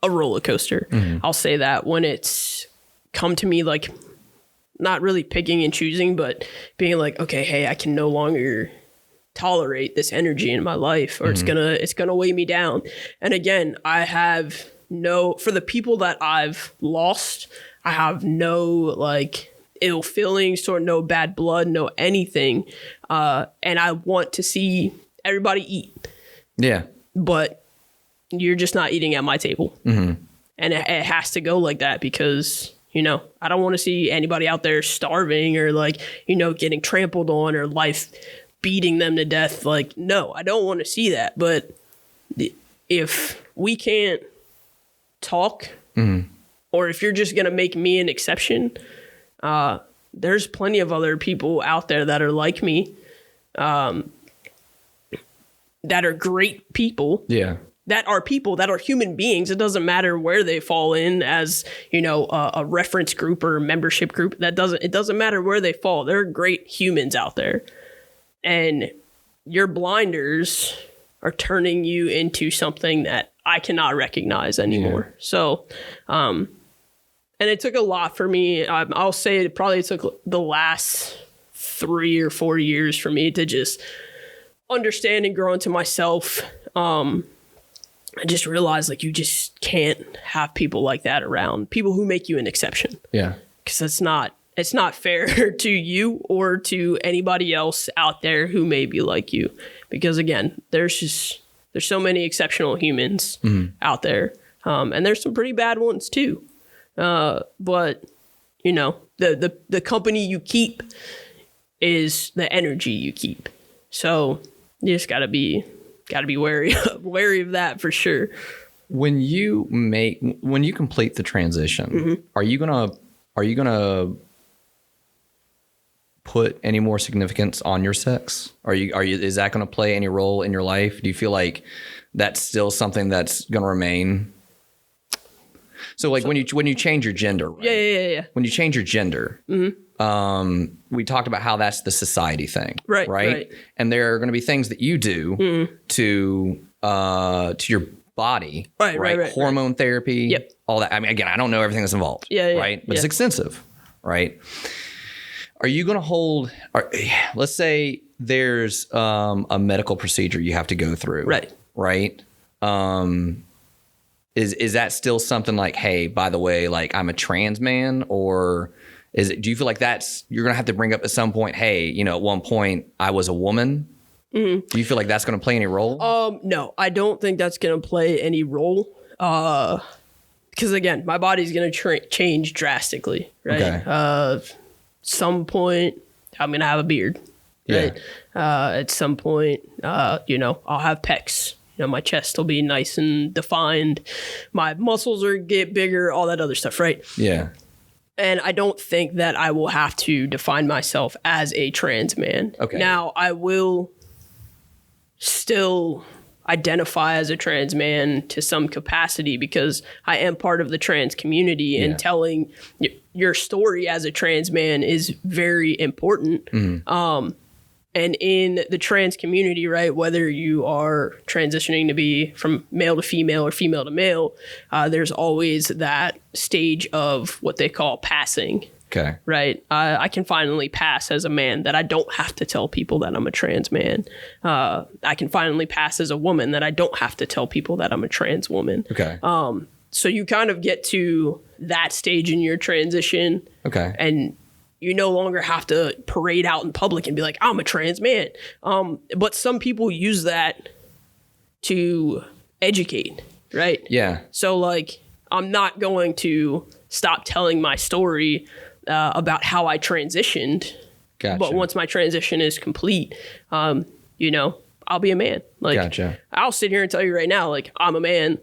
a roller coaster. I'll say that, when it's come to me, like, not really picking and choosing, but being like, okay, hey, I can no longer tolerate this energy in my life, or it's gonna weigh me down. And again, for the people that I've lost, I have no like ill feelings or no bad blood, no anything. And I want to see everybody eat, Yeah. but you're just not eating at my table. Mm-hmm. And it has to go like that because, you know, I don't want to see anybody out there starving or like, you know, getting trampled on or life beating them to death. Like, no, I don't want to see that. But if we can't talk, or if you're just going to make me an exception, there's plenty of other people out there that are like me, that are great people. Yeah. That are people, that are human beings. It doesn't matter where they fall in as, you know, a reference group or a membership group. It doesn't matter where they fall. They're great humans out there. And your blinders are turning you into something that I cannot recognize anymore. Yeah. So, and it took a lot for me. I'll say it probably took the last 3 or 4 years for me to just understand and grow into myself. I just realized like you just can't have people like that around, people who make you an exception. Yeah. Because it's not fair to you or to anybody else out there who may be like you. Because again, there's so many exceptional humans out there. And there's some pretty bad ones too. But you know, the company you keep is the energy you keep. So you just gotta be wary of that for sure. When you complete the transition, are you gonna put any more significance on your sex? Is that gonna play any role in your life? Do you feel like that's still something that's gonna remain? So like when you change your gender, right? Yeah. When you change your gender, we talked about how that's the society thing, right? And there are going to be things that you do to your body, right? Hormone therapy, all that. I mean, again, I don't know everything that's involved, right? But it's extensive, right? Are you going to hold? Let's say there's a medical procedure you have to go through, right? Is that still something like, hey, by the way, like I'm a trans man, or do you feel like you're going to have to bring up at some point, hey, you know, at one point I was a woman? Do you feel like that's going to play any role? No, I don't think that's going to play any role. Because again, my body's going to change drastically, right? Okay. Some point I'm going to have a beard, right? At some point, you know, I'll have pecs. You know, my chest will be nice and defined. My muscles will get bigger, all that other stuff, right? Yeah. And I don't think that I will have to define myself as a trans man. Okay. Now, I will still identify as a trans man to some capacity because I am part of the trans community, and telling your story as a trans man is very important. And in the trans community, right, whether you are transitioning to be from male to female or female to male, there's always that stage of what they call passing. Okay. Right. I can finally pass as a man, that I don't have to tell people that I'm a trans man. I can finally pass as a woman, that I don't have to tell people that I'm a trans woman. Okay. So you kind of get to that stage in your transition. Okay. And you no longer have to parade out in public and be like, I'm a trans man. But some people use that to educate, right? Yeah. So like, I'm not going to stop telling my story about how I transitioned. Gotcha. But once my transition is complete, you know, I'll be a man. Like, gotcha. I'll sit here and tell you right now, like, I'm a man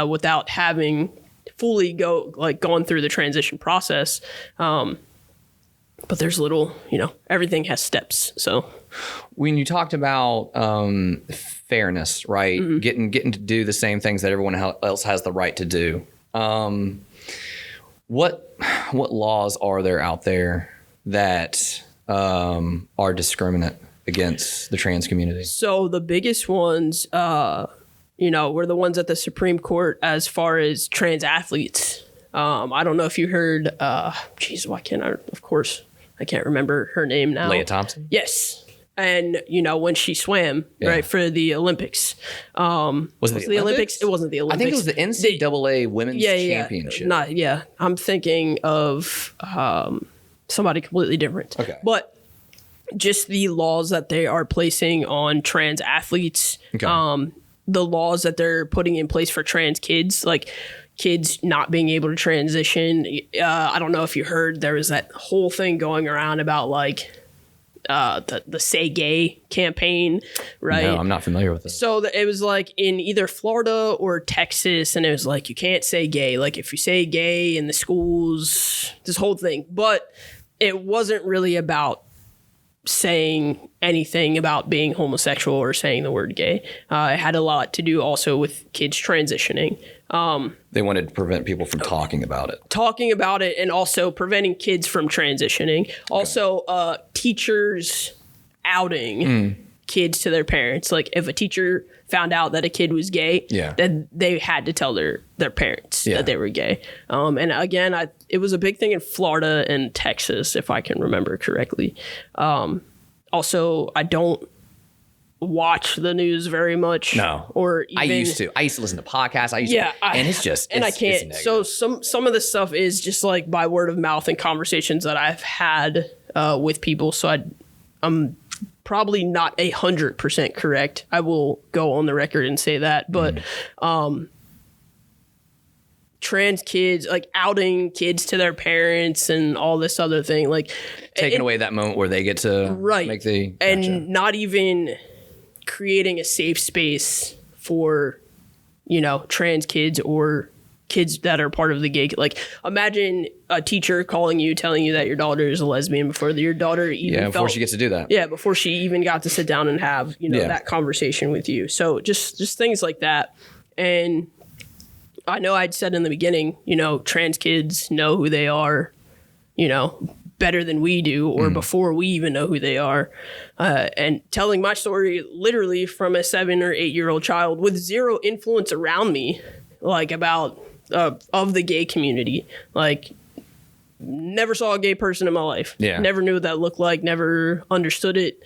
without having fully gone through the transition process. But there's you know, everything has steps. So when you talked about fairness, right? Getting to do the same things that everyone else has the right to do. What laws are there out there that are discriminate against the trans community? So the biggest ones, you know, were the ones at the Supreme Court as far as trans athletes. I don't know if you heard, why can't I, of course, I can't remember her name now. Leah Thompson? Yes. And, you know, when she swam, right, for the Olympics. Was it the Olympics? It wasn't the Olympics. I think it was the NCAA Women's Championship. I'm thinking of somebody completely different. Okay. But just the laws that they are placing on trans athletes, the laws that they're putting in place for trans kids, like kids not being able to transition. I don't know if you heard, there was that whole thing going around about like the Say Gay campaign, right? No, I'm not familiar with this. So it was like in either Florida or Texas, and it was like you can't say gay. Like if you say gay in the schools, this whole thing. But it wasn't really about saying anything about being homosexual or saying the word gay. It had a lot to do also with kids transitioning. They wanted to prevent people from talking about it. And also preventing kids from transitioning. Also, teachers outing kids to their parents. Like if a teacher found out that a kid was gay, then they had to tell their parents that they were gay. And again, it was a big thing in Florida and Texas, if I can remember correctly. Also, I don't watch the news very much. No. Or even, I used to listen to podcasts. And it's just, and I can't. So some of the stuff is just like by word of mouth and conversations that I've had with people. So I'm probably not 100% correct. I will go on the record and say that, but trans kids, like outing kids to their parents and all this other thing, like taking away that moment where they get to make the and not even creating a safe space for, trans kids or kids that are part of the gay. Like imagine a teacher calling you, telling you that your daughter is a lesbian before your daughter even before she gets to do that. Yeah, before she even got to sit down and have that conversation with you. So just things like that. And I know I'd said in the beginning, trans kids know who they are, better than we do, or before we even know who they are. And telling my story literally from a 7 or 8 year old child with zero influence around me, like about of the gay community. Like never saw a gay person in my life. Yeah. Never knew what that looked like, never understood it.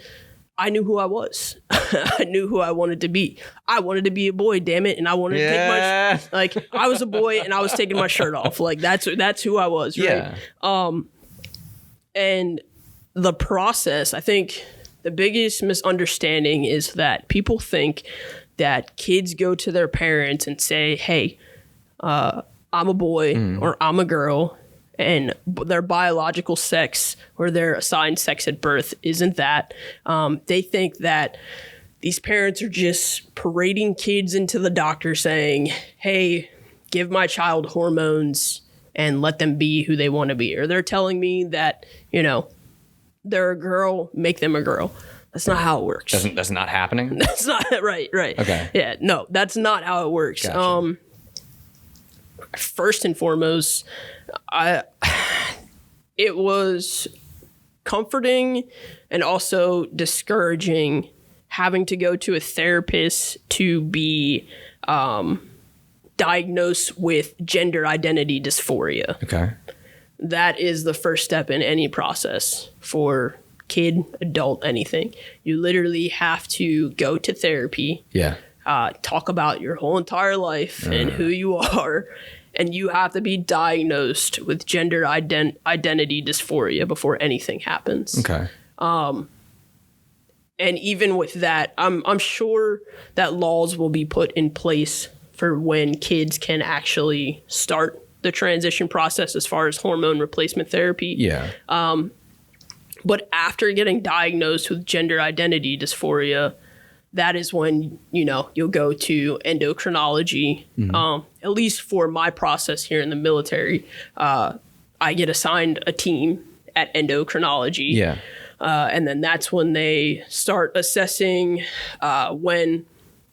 I knew who I was. I knew who I wanted to be. I wanted to be a boy, damn it. And I wanted to take I was a boy and I was taking my shirt off. Like that's who I was. Right. Yeah. And the process, I think the biggest misunderstanding is that people think that kids go to their parents and say, hey, I'm a boy or I'm a girl, and their biological sex or their assigned sex at birth isn't that. They think that these parents are just parading kids into the doctor saying, hey, give my child hormones and let them be who they want to be. Or they're telling me that, they're a girl, make them a girl. That's not how it works. That's not happening? That's not right. Okay. Yeah, no, that's not how it works. Gotcha. First and foremost, it was comforting and also discouraging having to go to a therapist to be diagnosed with gender identity dysphoria. Okay. That is the first step in any process for kid, adult, anything. You literally have to go to therapy. Yeah. Talk about your whole entire life and who you are. And you have to be diagnosed with gender identity dysphoria before anything happens. Okay. And even with that, I'm sure that laws will be put in place for when kids can actually start the transition process as far as hormone replacement therapy. Yeah. But after getting diagnosed with gender identity dysphoria, that is when, you'll go to endocrinology. At least for my process here in the military, I get assigned a team at endocrinology. Yeah. And then that's when they start assessing when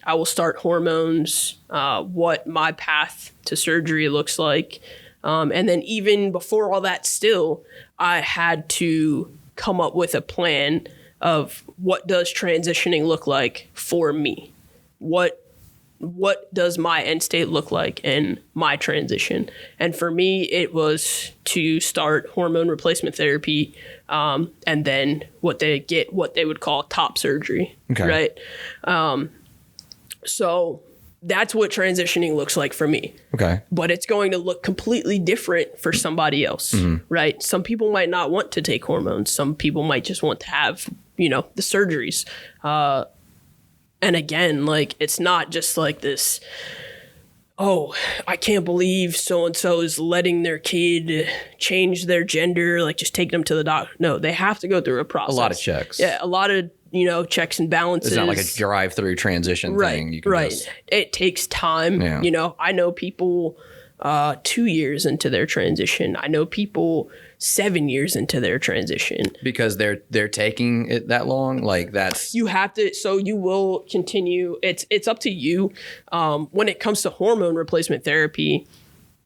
I will start hormones, what my path to surgery looks like. And then even before all that still, I had to come up with a plan of what does transitioning look like for me? What does my end state look like in my transition? And for me, it was to start hormone replacement therapy, and then what they would call top surgery, okay. right? So That's what transitioning looks like for me. Okay. But it's going to look completely different for somebody else, right? Some people might not want to take hormones. Some people might just want to have, the surgeries. And again, like, it's not just like this, oh, I can't believe so-and-so is letting their kid change their gender, like just take them to the doctor. No, they have to go through a process. A lot of checks. Yeah, a lot of, checks and balances. It's not like a drive-through transition thing. You can just... It takes time. Yeah. I know people 2 years into their transition. I know people 7 years into their transition. Because they're taking it that long? Like, that's... You have to, so you will continue. It's up to you. When it comes to hormone replacement therapy,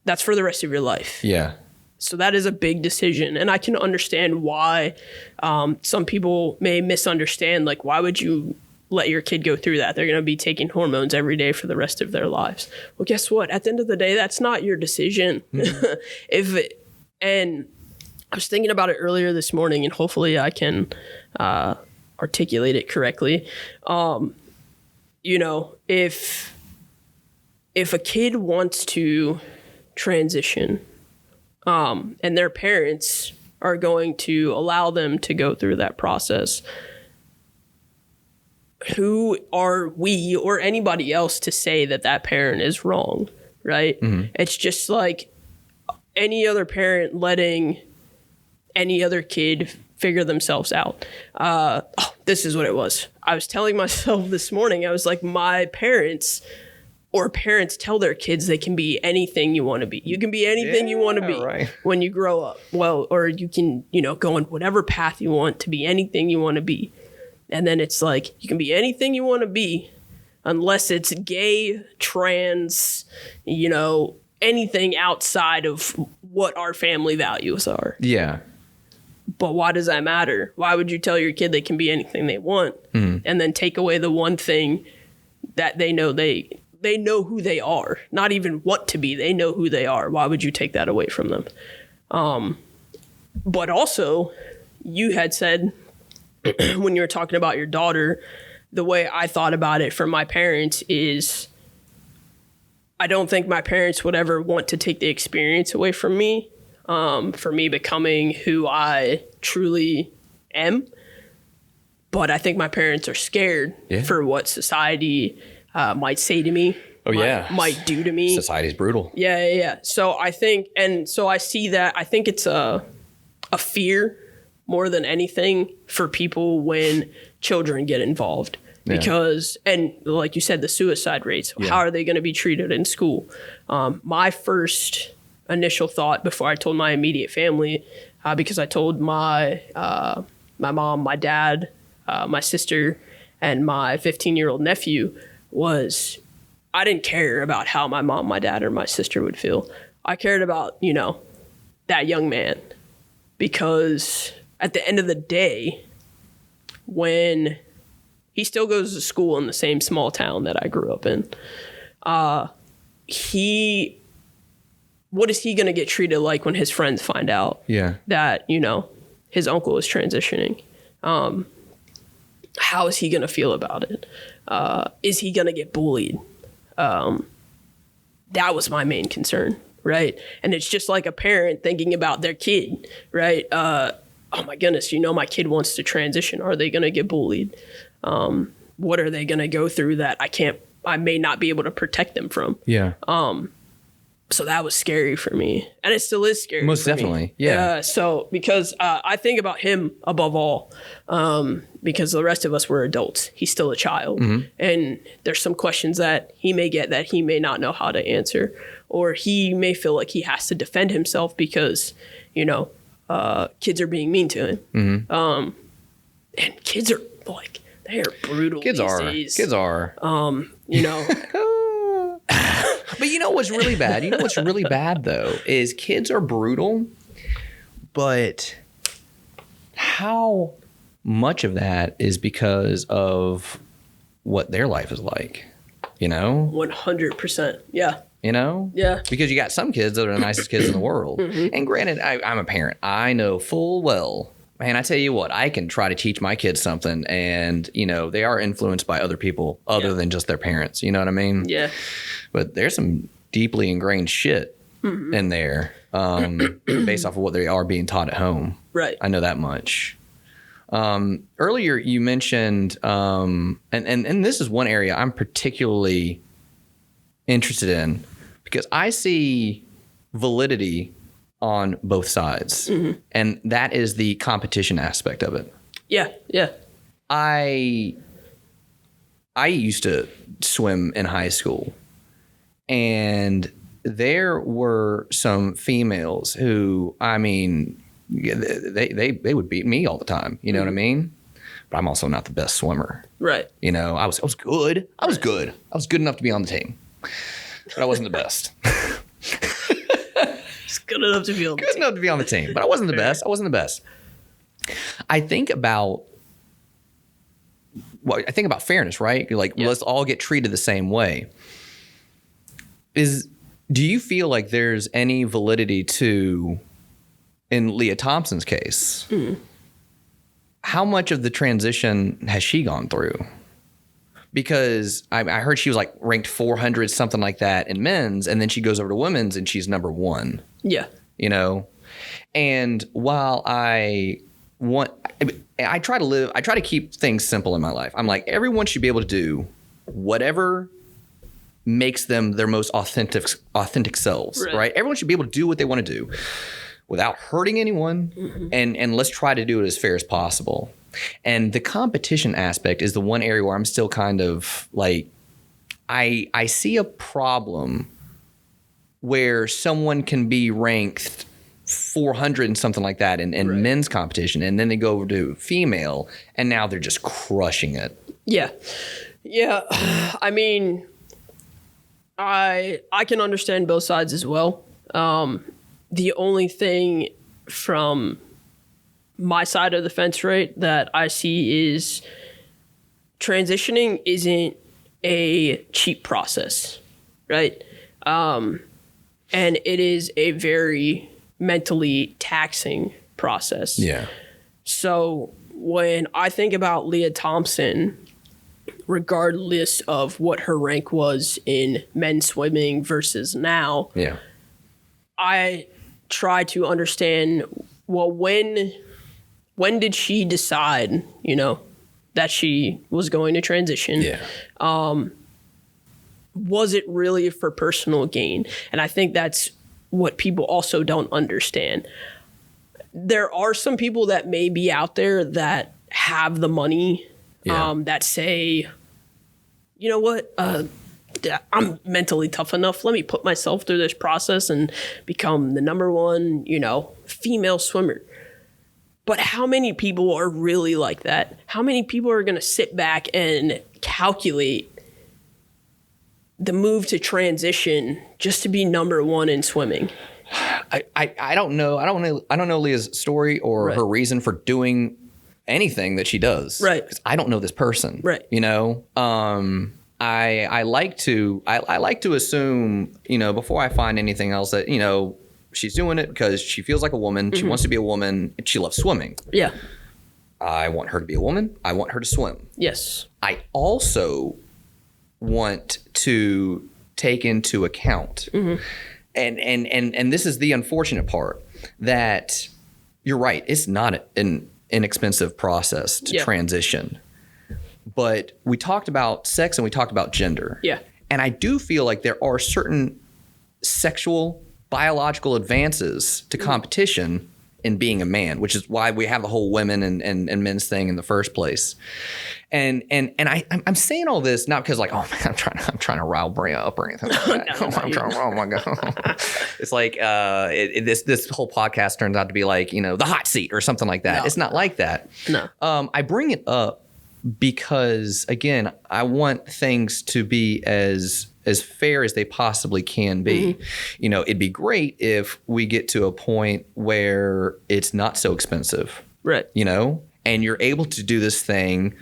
that's for the rest of your life. Yeah. So that is a big decision. And I can understand why some people may misunderstand, like, why would you let your kid go through that? They're going to be taking hormones every day for the rest of their lives. Well, guess what? At the end of the day, that's not your decision. And I was thinking about it earlier this morning, and hopefully I can articulate it correctly. If a kid wants to transition, and their parents are going to allow them to go through that process, who are we or anybody else to say that parent is wrong, right? It's just like any other parent letting any other kid figure themselves out. This is what it was. I was telling myself this morning, I was like, my parents tell their kids they can be anything you want to be. You can be anything you want to be when you grow up. Well, or you can, go in whatever path you want to be anything you want to be. And then it's like, you can be anything you want to be unless it's gay, trans, anything outside of what our family values are. Yeah. But why does that matter? Why would you tell your kid they can be anything they want and then take away the one thing that they know who they are, not even what to be. They know who they are. Why would you take that away from them? But also, you had said when you were talking about your daughter, the way I thought about it from my parents is I don't think my parents would ever want to take the experience away from me, for me becoming who I truly am. But I think my parents are scared for what society might say to me, might do to me. Society's brutal. Yeah. So I think, and so I see that, I think it's a fear more than anything for people when children get involved. Because, and like you said, the suicide rates, how are they going to be treated in school? My first initial thought before I told my immediate family, because I told my mom, my dad, my sister, and my 15-year-old nephew, was I didn't care about how my mom, my dad, or my sister would feel. I cared about, that young man. Because at the end of the day, when he still goes to school in the same small town that I grew up in, what is he going to get treated like when his friends find out that, his uncle is transitioning? How is he going to feel about it? Is he going to get bullied? That was my main concern, right? And it's just like a parent thinking about their kid, right? Oh my goodness, my kid wants to transition. Are they going to get bullied? What are they going to go through that I may not be able to protect them from? Yeah. So that was scary for me. And it still is scary. Most definitely. Yeah. So because I think about him above all, because the rest of us were adults. He's still a child. And there's some questions that he may get that he may not know how to answer. Or he may feel like he has to defend himself because, kids are being mean to him. And kids are like, they are brutal these days. Kids are. But what's really bad? What's really bad, though, is kids are brutal, but how much of that is because of what their life is like, 100%. Yeah. Yeah. Because you got some kids that are the nicest kids in the world. And granted, I'm a parent. I know full well man, I tell you what, I can try to teach my kids something, and they are influenced by other people other than just their parents. You know what I mean? Yeah. But there's some deeply ingrained shit in there, based off of what they are being taught at home. Right. I know that much. Earlier you mentioned, and this is one area I'm particularly interested in because I see validity on both sides, and that is the competition aspect of it. Yeah. Yeah. I used to swim in high school, and there were some females who, I mean, they would beat me all the time. You know what I mean? But I'm also not the best swimmer. Right. I was good. I was good. I was good enough to be on the team, but I wasn't the best. It's good enough to be on the Good team. enough to be on the team, but I wasn't the best. I wasn't the best. I think about fairness, right? Like, let's all get treated the same way. Do you feel like there's any validity to, in Leah Thompson's case, how much of the transition has she gone through? Because I heard she was like ranked 400, something like that in men's, and then she goes over to women's and she's number 1. Yeah. And while I try to keep things simple in my life. I'm like, everyone should be able to do whatever makes them their most authentic selves, right? Everyone should be able to do what they want to do without hurting anyone, and let's try to do it as fair as possible. And the competition aspect is the one area where I'm still kind of like, I see a problem where someone can be ranked 400 and something like that in men's competition, and then they go over to female, and now they're just crushing it. Yeah. Yeah. I mean, I can understand both sides as well. The only thing from my side of the fence, right, that I see is transitioning isn't a cheap process, right? And it is a very mentally taxing process. Yeah. So when I think about Leah Thompson, regardless of what her rank was in men's swimming versus now, I try to understand, well, when did she decide, that she was going to transition? Yeah. Was it really for personal gain? And I think that's what people also don't understand. There are some people that may be out there that have the money, that say, you know what, I'm mentally tough enough. Let me put myself through this process and become the number 1, female swimmer. But how many people are really like that? How many people are going to sit back and calculate the move to transition just to be number 1 in swimming? I don't know. I don't know Leah's story or her reason for doing anything that she does. Right. Because I don't know this person. Right. I like to assume, before I find anything else, that, she's doing it because she feels like a woman. She wants to be a woman. And she loves swimming. Yeah. I want her to be a woman. I want her to swim. Yes. I also want to take into account, and this is the unfortunate part, that you're right. It's not an inexpensive process to transition. But we talked about sex and we talked about gender. Yeah. And I do feel like there are certain sexual, biological advances to competition in being a man, which is why we have the whole women and men's thing in the first place. And I'm saying all this not because like, oh man, I'm trying to rile Braea up or anything like that. Oh my god, it's like this whole podcast turns out to be like the hot seat or something like that. It's not like that. No. I bring it up because again, I want things to be as fair as they possibly can be. It'd be great if we get to a point where it's not so expensive. Right. And you're able to do this thing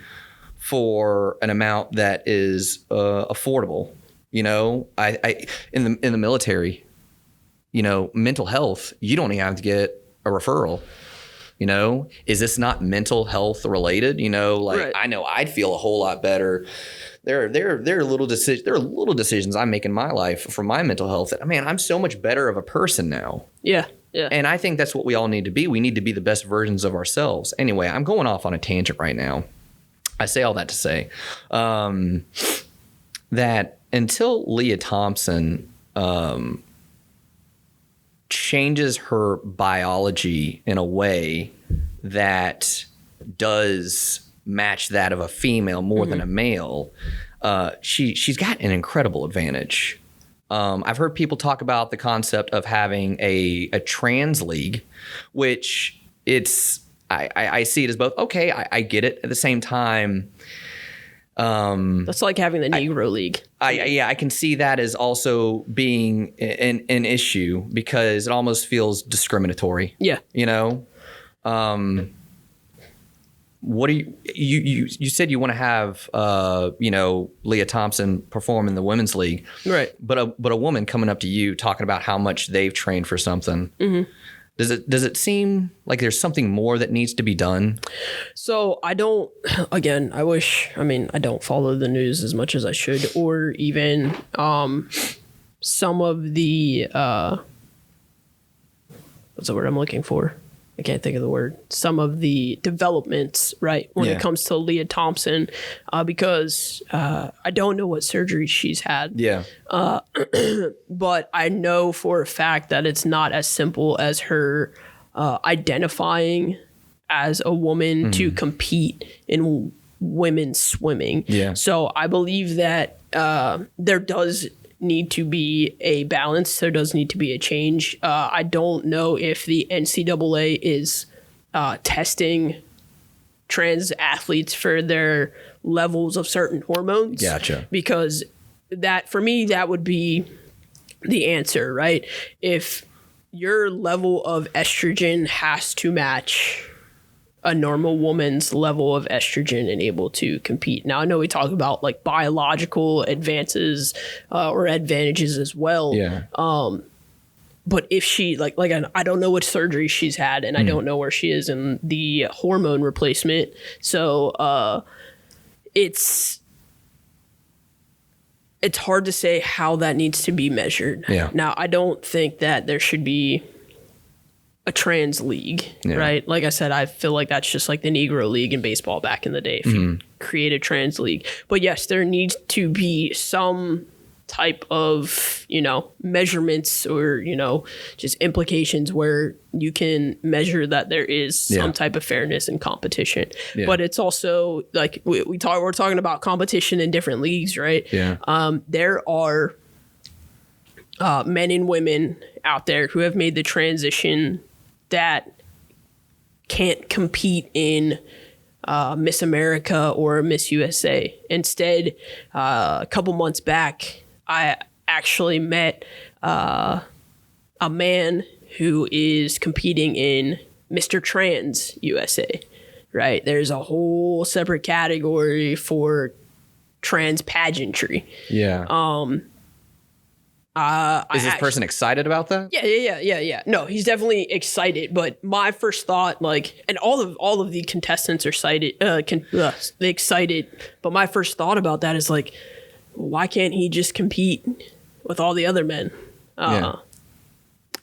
for an amount that is affordable. I in the military, mental health, you don't even have to get a referral. Is this not mental health related? Like Right. I know I'd feel a whole lot better. There are little decisions I make in my life for my mental health that, man, I'm so much better of a person now. Yeah. Yeah. And I think that's what we all need to be. We need to be the best versions of ourselves. Anyway, I'm going off on a tangent right now. I say all that to say that until Leah Thompson changes her biology in a way that does match that of a female more than a male, she's got an incredible advantage. I've heard people talk about the concept of having a trans league, which I see it as both. Okay, I get it. At the same time, That's like having the Negro League. I can see that as also being an issue because it almost feels discriminatory. Yeah. What do you said you want to have Leah Thompson perform in the women's league, Right. But a woman coming up to you talking about how much they've trained for something. Mm-hmm. Does it seem like there's something more that needs to be done? So I don't follow the news as much as I should, or even some of the what's the word I'm looking for? I can't think of the word. Some of the developments, right, when it comes to Leah Thompson, because I don't know what surgery she's had. Yeah. But I know for a fact that it's not as simple as her identifying as a woman to compete in women's swimming. Yeah. So I believe that there does need to be a balance. There does need to be a change. I don't know if the NCAA is testing trans athletes for their levels of certain hormones. Gotcha. Because that, for me, that would be the answer, right? If your level of estrogen has to match a normal woman's level of estrogen and able to compete. Now, I know we talk about like biological advances or advantages as well. Yeah. But if she I don't know which surgery she's had, and I don't know where she is in the hormone replacement. So it's hard to say how that needs to be measured. Yeah. Now, I don't think that there should be a trans league, right? Like I said, I feel like that's just like the Negro League in baseball back in the day. If you create a trans league, but yes, there needs to be some type of measurements or just implications where you can measure that there is some type of fairness in competition. But it's also like we're talking about competition in different leagues, right? There are men and women out there who have made the transition that can't compete in Miss America or Miss USA. Instead, a couple months back, I actually met a man who is competing in Mr. Trans USA, right? There's a whole separate category for trans pageantry. Yeah. Is this person excited about that? Yeah. No, he's definitely excited. But my first thought, and all of the contestants are excited. But my first thought about that is why can't he just compete with all the other men?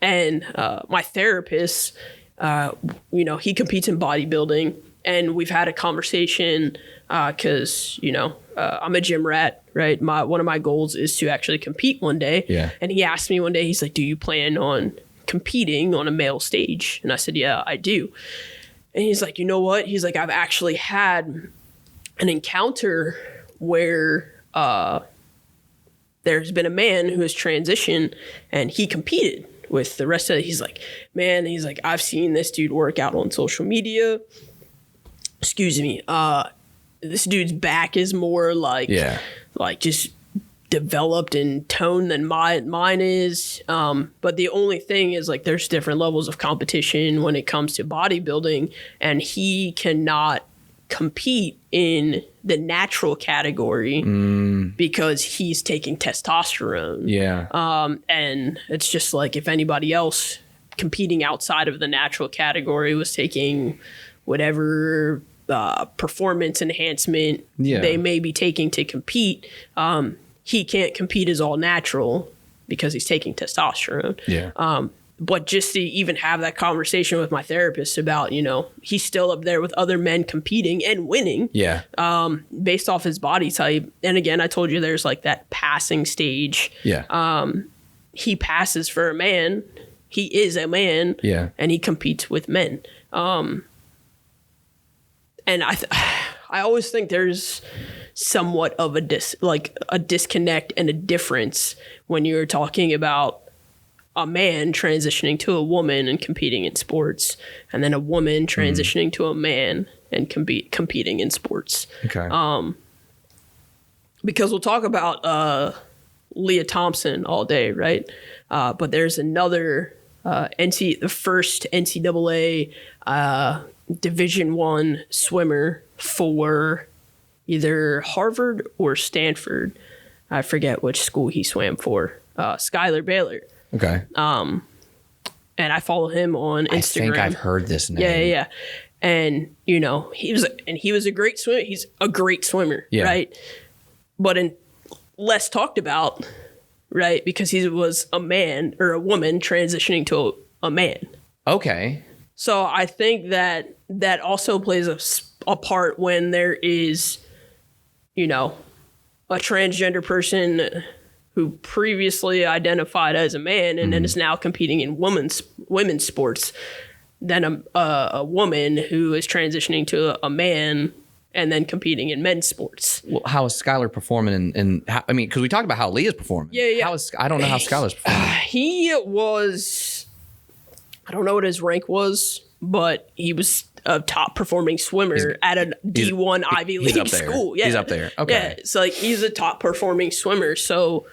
And my therapist, he competes in bodybuilding, and we've had a conversation because I'm a gym rat, right? One of my goals is to actually compete one day. Yeah. And he asked me one day, he's like, "Do you plan on competing on a male stage?" And I said, "Yeah, I do." And he's like, "You know what?" He's like, "I've actually had an encounter where there's been a man who has transitioned and he competed with the rest of it." He's like, "Man," he's like, "I've seen this dude work out on social media. Excuse me. This dude's back is more like just developed in tone than mine is. But the only thing is there's different levels of competition when it comes to bodybuilding, and he cannot compete in the natural category because he's taking testosterone." Yeah. And it's just if anybody else competing outside of the natural category, was taking whatever performance enhancement they may be taking to compete. He can't compete as all natural because he's taking testosterone. Yeah. But just to even have that conversation with my therapist about, he's still up there with other men competing and winning. Yeah. Based off his body type. And again, I told you there's like that passing stage. Yeah. He passes for a man. He is a man. Yeah. And he competes with men. And I always think there's somewhat of a disconnect and a difference when you're talking about a man transitioning to a woman and competing in sports, and then a woman transitioning to a man and competing in sports. Okay. Because we'll talk about Leah Thompson all day, right? But there's another the first NCAA Division I swimmer for either Harvard or Stanford. I forget which school he swam for. Skylar Baylor. Okay. And I follow him on Instagram. I think I've heard this name. Yeah. And he was a great swimmer. He's a great swimmer, right? But less talked about, right? Because he was a man or a woman transitioning to a man. Okay. So I think that also plays a part when there is, a transgender person who previously identified as a man and then is now competing in women's sports, than a woman who is transitioning to a man and then competing in men's sports. Well, how is Skylar performing? Because we talked about how Leah's performing. Yeah. I don't know how Skylar's performing. He was, I don't know what his rank was, but he was a top performing swimmer at a D1 Ivy League school. Yeah. He's up there. Okay. Yeah. So he's a top performing swimmer. So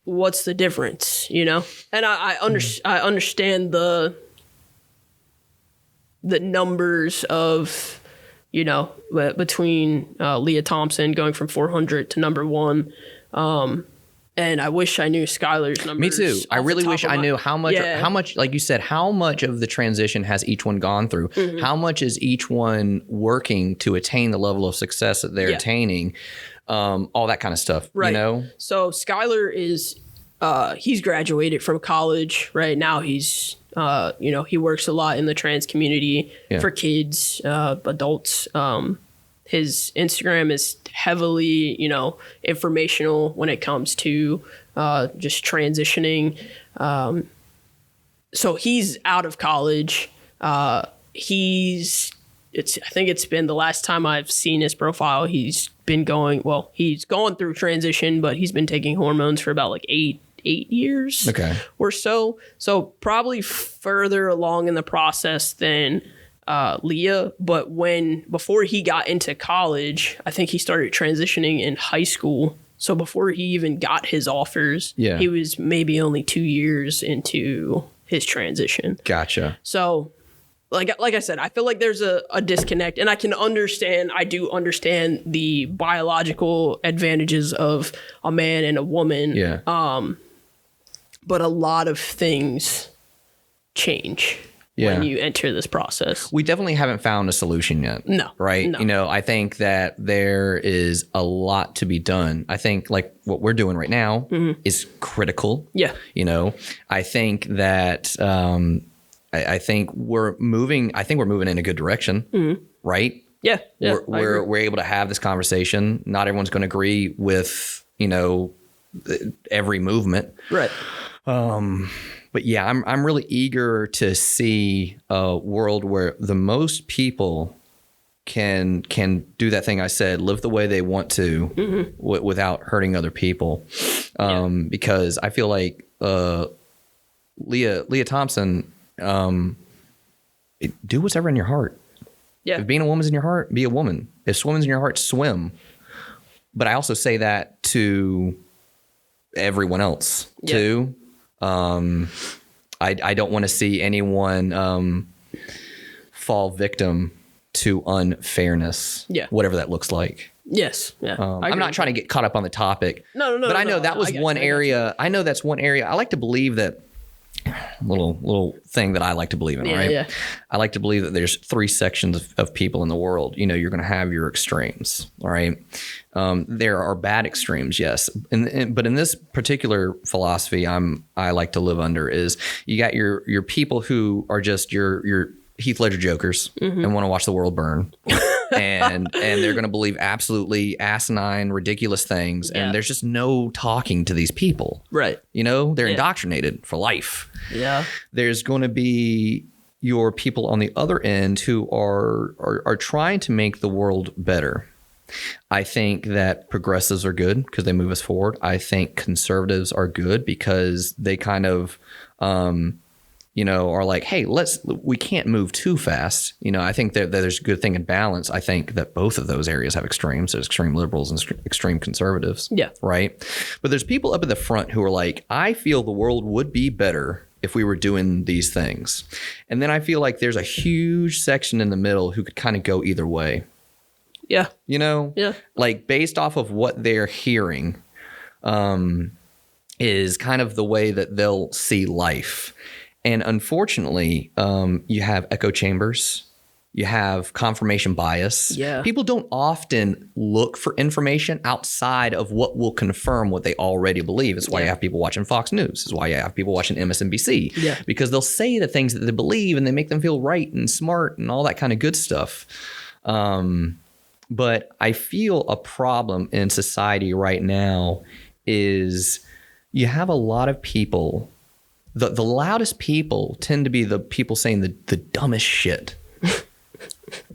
what's the difference, And I understand the numbers of, between Leah Thompson going from 400 to number 1. And I wish I knew Skylar's numbers. Me too. I really wish I knew how much, like you said, how much of the transition has each one gone through? Mm-hmm. How much is each one working to attain the level of success that they're attaining? All that kind of stuff, right. So Skylar is, he's graduated from college right now. He's, he works a lot in the trans community for kids, adults. His Instagram is heavily, informational when it comes to just transitioning. So he's out of college. I think it's been the last time I've seen his profile. He's gone through transition, but he's been taking hormones for about like 8 years or so. So probably further along in the process than Leah, but before he got into college, I think he started transitioning in high school. So before he even got his offers, he was maybe only 2 years into his transition. Gotcha. So like I said, I feel like there's a disconnect, and I do understand the biological advantages of a man and a woman. Yeah. But a lot of things change when you enter this process. We definitely haven't found a solution yet. No. Right? No. I think that there is a lot to be done. I think like what we're doing right now is critical. Yeah. I think that I think we're moving in a good direction. Right? Yeah. We're able to have this conversation. Not everyone's going to agree with, every movement. Right. But yeah, I'm really eager to see a world where the most people can do that thing I said, live the way they want to without hurting other people. Because I feel like Leah Thompson, do what's ever in your heart. Yeah. If being a woman's in your heart, be a woman. If swimming's in your heart, swim. But I also say that to everyone else too. I don't want to see anyone fall victim to unfairness. Yeah. Whatever that looks like. Yes. Yeah. I'm not trying to get caught up on the topic. No. But I know that was one area. I know that's one area. I like to believe that little thing that I like to believe in, right? Yeah. I like to believe that there's three sections of people in the world. You know, you're going to have your extremes, all right? There are bad extremes, yes, but in this particular philosophy, I like to live under is you got your people who are just your Heath Ledger jokers and want to watch the world burn. and they're going to believe absolutely asinine, ridiculous things. Yeah. And there's just no talking to these people. Right. You know, they're indoctrinated for life. Yeah. There's going to be your people on the other end who are trying to make the world better. I think that progressives are good because they move us forward. I think conservatives are good because they kind of are like, hey, we can't move too fast. You know, I think that there's a good thing in balance. I think that both of those areas have extremes. There's extreme liberals and extreme conservatives. Yeah. Right. But there's people up at the front who are like, I feel the world would be better if we were doing these things. And then I feel like there's a huge section in the middle who could kind of go either way. Yeah. You know? Yeah. Like based off of what they're hearing is kind of the way that they'll see life. And unfortunately, you have echo chambers. You have confirmation bias. Yeah. People don't often look for information outside of what will confirm what they already believe. It's why you have people watching Fox News. It's why you have people watching MSNBC. Yeah. Because they'll say the things that they believe and they make them feel right and smart and all that kind of good stuff. But I feel a problem in society right now is you have a lot of people. The loudest people tend to be the people saying the dumbest shit.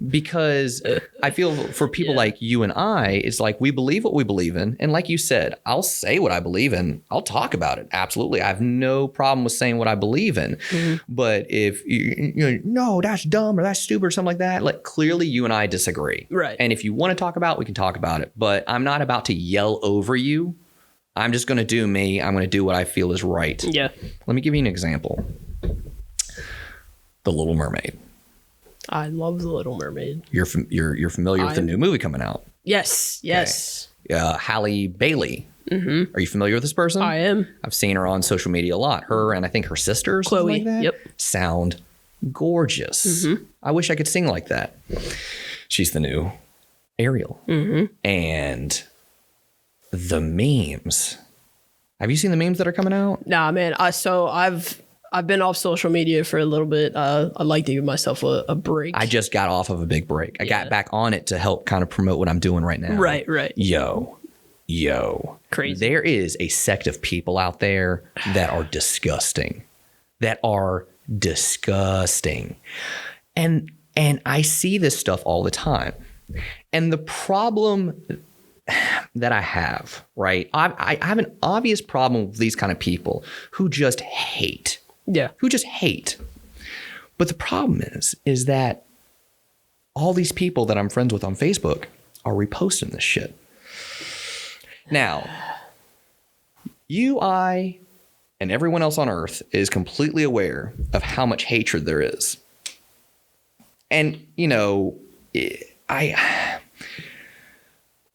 Because I feel for people like you and I, it's like we believe what we believe in. And like you said, I'll say what I believe in. I'll talk about it. Absolutely. I have no problem with saying what I believe in. Mm-hmm. But if no, that's dumb or that's stupid or something like that, like clearly you and I disagree. Right. And if you want to talk about it, we can talk about it. But I'm not about to yell over you. I'm just going to do me. I'm going to do what I feel is right. Yeah. Let me give you an example. The Little Mermaid. I love The Little Mermaid. You're familiar with the new movie coming out. Yes. Yes. Okay. Halle Bailey. Mm-hmm. Are you familiar with this person? I am. I've seen her on social media a lot. Her and I think her sister, Chloe. Like that, yep. sound gorgeous. Mm-hmm. I wish I could sing like that. She's the new Ariel. Mm-hmm. And the memes. Have you seen the memes that are coming out? Nah, man. I've been off social media for a little bit. I'd like to give myself a break. I just got off of a big break. I got back on it to help kind of promote what I'm doing right now. Right. Yo. Crazy. There is a sect of people out there that are disgusting. And I see this stuff all the time. And the problem that I have, right? I have an obvious problem with these kind of people who just hate. Yeah. Who just hate. But the problem is that all these people that I'm friends with on Facebook are reposting this shit. Now, you, I, and everyone else on earth is completely aware of how much hatred there is. And,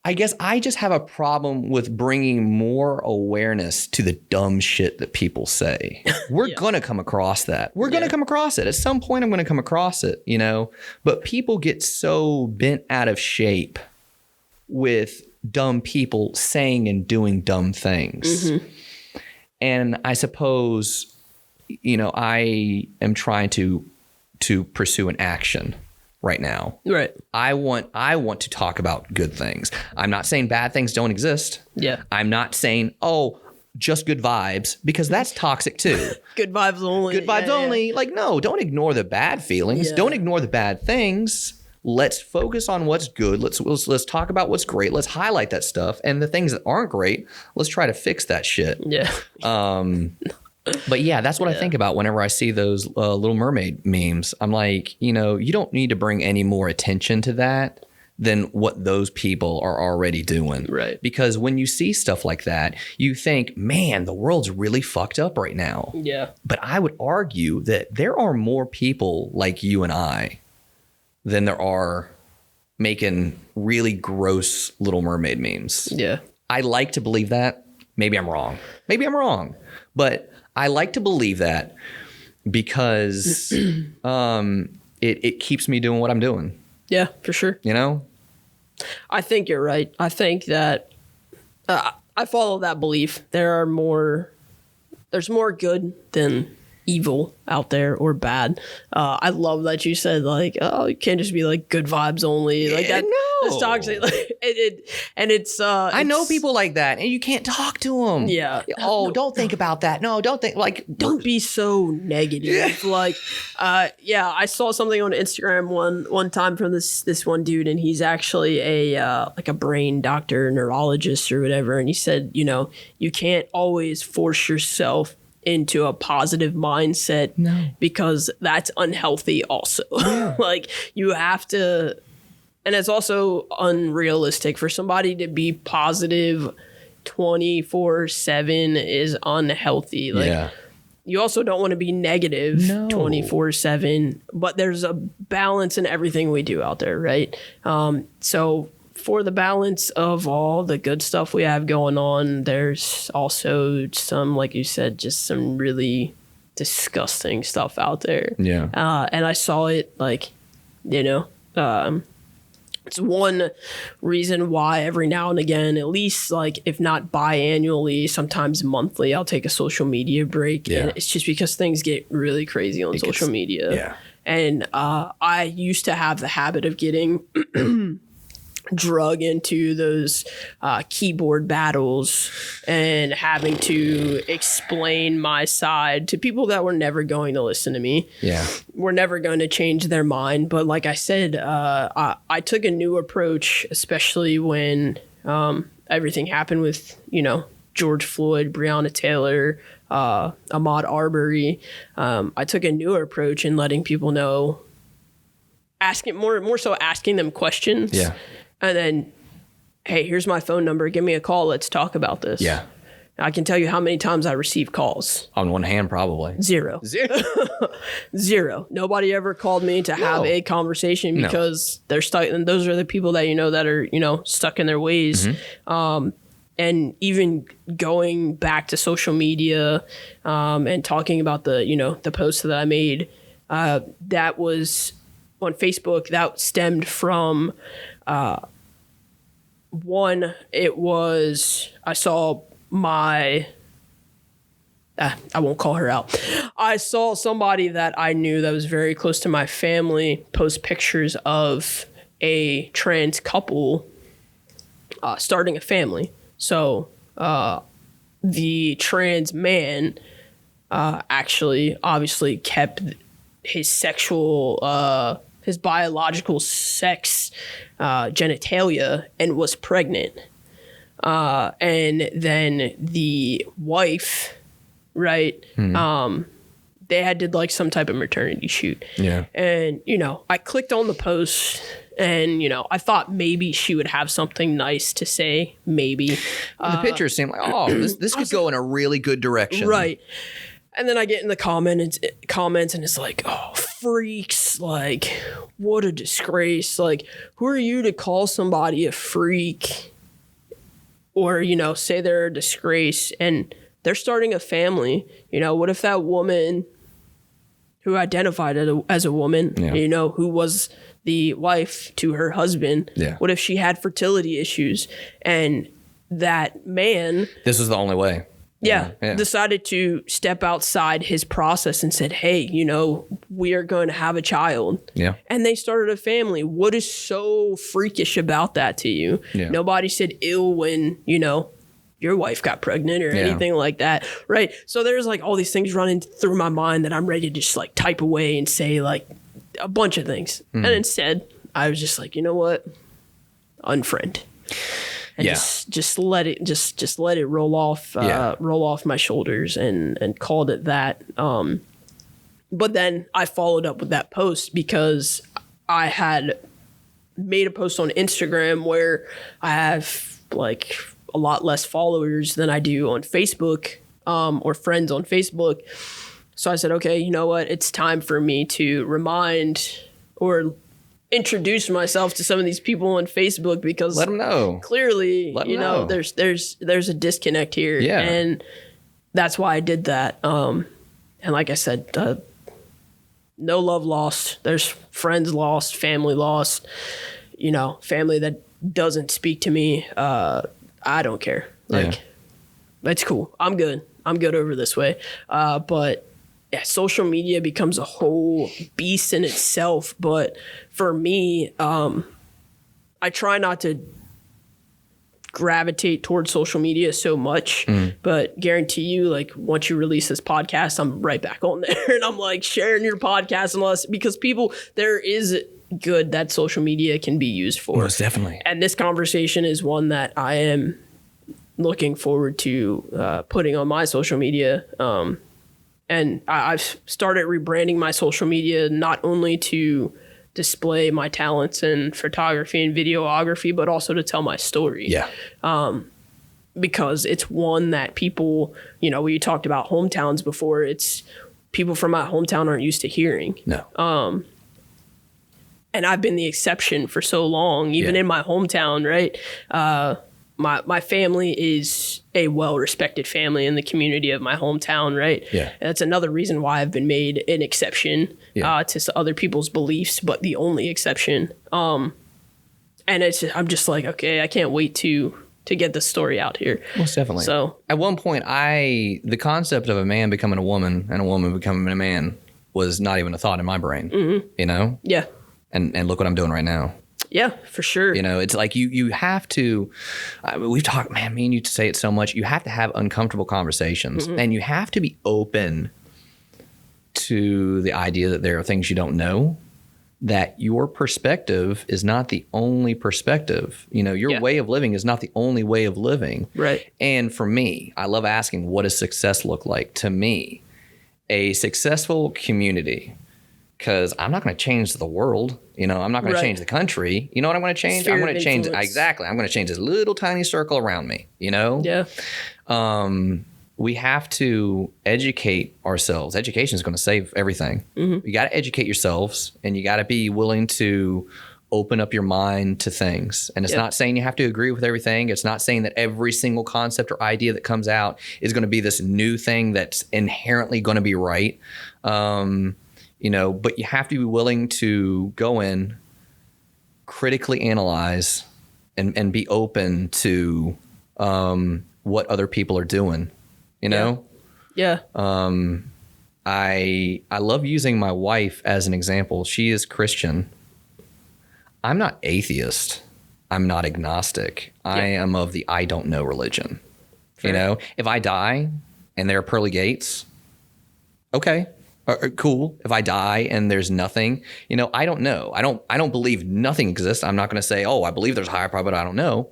I guess I just have a problem with bringing more awareness to the dumb shit that people say. We're going to come across that. We're going to come across it. At some point, I'm going to come across it, But people get so bent out of shape with dumb people saying and doing dumb things. Mm-hmm. And I suppose, I am trying to pursue an action right now. Right. I want to talk about good things. I'm not saying bad things don't exist. Yeah. I'm not saying, just good vibes, because that's toxic too. Good vibes only. Good vibes only. Like, no, don't ignore the bad feelings. Yeah. Don't ignore the bad things. Let's focus on what's good. Let's talk about what's great. Let's highlight that stuff. And the things that aren't great, let's try to fix that shit. Yeah. But yeah, that's what I think about whenever I see those Little Mermaid memes. I'm like, you don't need to bring any more attention to that than what those people are already doing. Right. Because when you see stuff like that, you think, man, the world's really fucked up right now. Yeah. But I would argue that there are more people like you and I than there are making really gross Little Mermaid memes. Yeah. I like to believe that. Maybe I'm wrong. But I like to believe that because it keeps me doing what I'm doing. Yeah, for sure. You know? I think you're right. I think that I follow that belief. There's more good than evil out there or bad. I love that you said like, oh, you can't just be like good vibes only. Like that. No. That's toxic. Like, it's I know people like that, and you can't talk to them. Yeah. Oh, don't think about that. No, don't think don't be so negative. Yeah. Like, I saw something on Instagram one time from this one dude, and he's actually a brain doctor, neurologist or whatever. And he said, you can't always force yourself into a positive mindset because that's unhealthy also. Yeah. Like you have to, and it's also unrealistic for somebody to be positive 24/7 is unhealthy. Like you also don't want to be negative 24/7, but there's a balance in everything we do out there, right? So for the balance of all the good stuff we have going on, there's also some, like you said, just some really disgusting stuff out there. Yeah. And I saw it like, it's one reason why every now and again, at least like if not biannually, sometimes monthly, I'll take a social media break. Yeah. And it's just because things get really crazy on social media. Yeah. And I used to have the habit of getting drug into those keyboard battles and having to explain my side to people that were never going to listen to me. Yeah. Were never going to change their mind. But like I said, I took a new approach, especially when everything happened with, George Floyd, Breonna Taylor, Ahmaud Arbery. I took a newer approach in letting people know, asking them questions. Yeah. And then, hey, here's my phone number. Give me a call. Let's talk about this. Yeah. I can tell you how many times I receive calls. On one hand, probably. Zero. Zero. Nobody ever called me to have a conversation because they're stuck. And those are the people that that are, stuck in their ways. Mm-hmm. And even going back to social media and talking about the post that I made, that was on Facebook, that stemmed from... one, it was, I saw I won't call her out. I saw somebody that I knew that was very close to my family post pictures of a trans couple starting a family. So the trans man actually obviously kept his sexual... his biological sex genitalia and was pregnant. And then the wife, right, they did like some type of maternity shoot. Yeah. And, I clicked on the post and, I thought maybe she would have something nice to say, maybe. The picture seemed like, this could go in a really good direction. Right. And then I get in the comments and it's like, oh, freaks, like, what a disgrace. Like, who are you to call somebody a freak or, say they're a disgrace and they're starting a family? What if that woman who identified as a woman, who was the wife to her husband, what if she had fertility issues and that man... This was the only way. Yeah, decided to step outside his process and said, hey, we are going to have a child. Yeah. And they started a family. What is so freakish about that to you? Yeah. Nobody said ill when, your wife got pregnant or anything like that. Right. So there's like all these things running through my mind that I'm ready to just like type away and say like a bunch of things. Mm. And instead, I was just like, you know what? Unfriend. And just let it roll off my shoulders and called it that. But then I followed up with that post because I had made a post on Instagram where I have like a lot less followers than I do on Facebook or friends on Facebook. So I said, okay, you know what? It's time for me to remind or introduce myself to some of these people on Facebook because let them know. Clearly, there's a disconnect here. Yeah. And that's why I did that. And like I said, no love lost. There's friends lost, family lost, family that doesn't speak to me. I don't care. Like, it's cool. I'm good. I'm good over this way. But yeah, social media becomes a whole beast in itself. But for me, I try not to gravitate towards social media so much, but guarantee you, like, once you release this podcast, I'm right back on there and I'm like sharing your podcast and all this, because there is good that social media can be used for. Most definitely. And this conversation is one that I am looking forward to putting on my social media. And I've started rebranding my social media, not only to display my talents in photography and videography, but also to tell my story. Yeah. Because it's one that people, we talked about hometowns before. It's people from my hometown aren't used to hearing. No. And I've been the exception for so long, even in my hometown, right? My family is a well-respected family in the community of my hometown, right? Yeah. And that's another reason why I've been made an exception to other people's beliefs, but the only exception. And I'm just like, okay, I can't wait to get the story out here. Most definitely. So at one point, the concept of a man becoming a woman and a woman becoming a man was not even a thought in my brain, Yeah. And look what I'm doing right now. Yeah, for sure. It's like you have to, we've talked, man, me and you say it so much, you have to have uncomfortable conversations and you have to be open to the idea that there are things you don't know, that your perspective is not the only perspective. Your way of living is not the only way of living. Right. And for me, I love asking, what does success look like? To me, a successful community, because I'm not going to change the world. I'm not going to change the country. You know what I'm going to change? I'm going to change exactly. I'm going to change this little tiny circle around me. Yeah. We have to educate ourselves. Education is going to save everything. You got to educate yourselves, and you got to be willing to open up your mind to things. And it's not saying you have to agree with everything. It's not saying that every single concept or idea that comes out is going to be this new thing that's inherently going to be right. But you have to be willing to go in, critically analyze, and be open to what other people are doing. Yeah. I love using my wife as an example. She is Christian. I'm not atheist. I'm not agnostic. I am of the I don't know religion. Fair. If I die and there are pearly gates, okay. Cool. If I die and there's nothing, I don't know. I don't believe nothing exists. I'm not going to say, oh, I believe there's a higher power, but I don't know.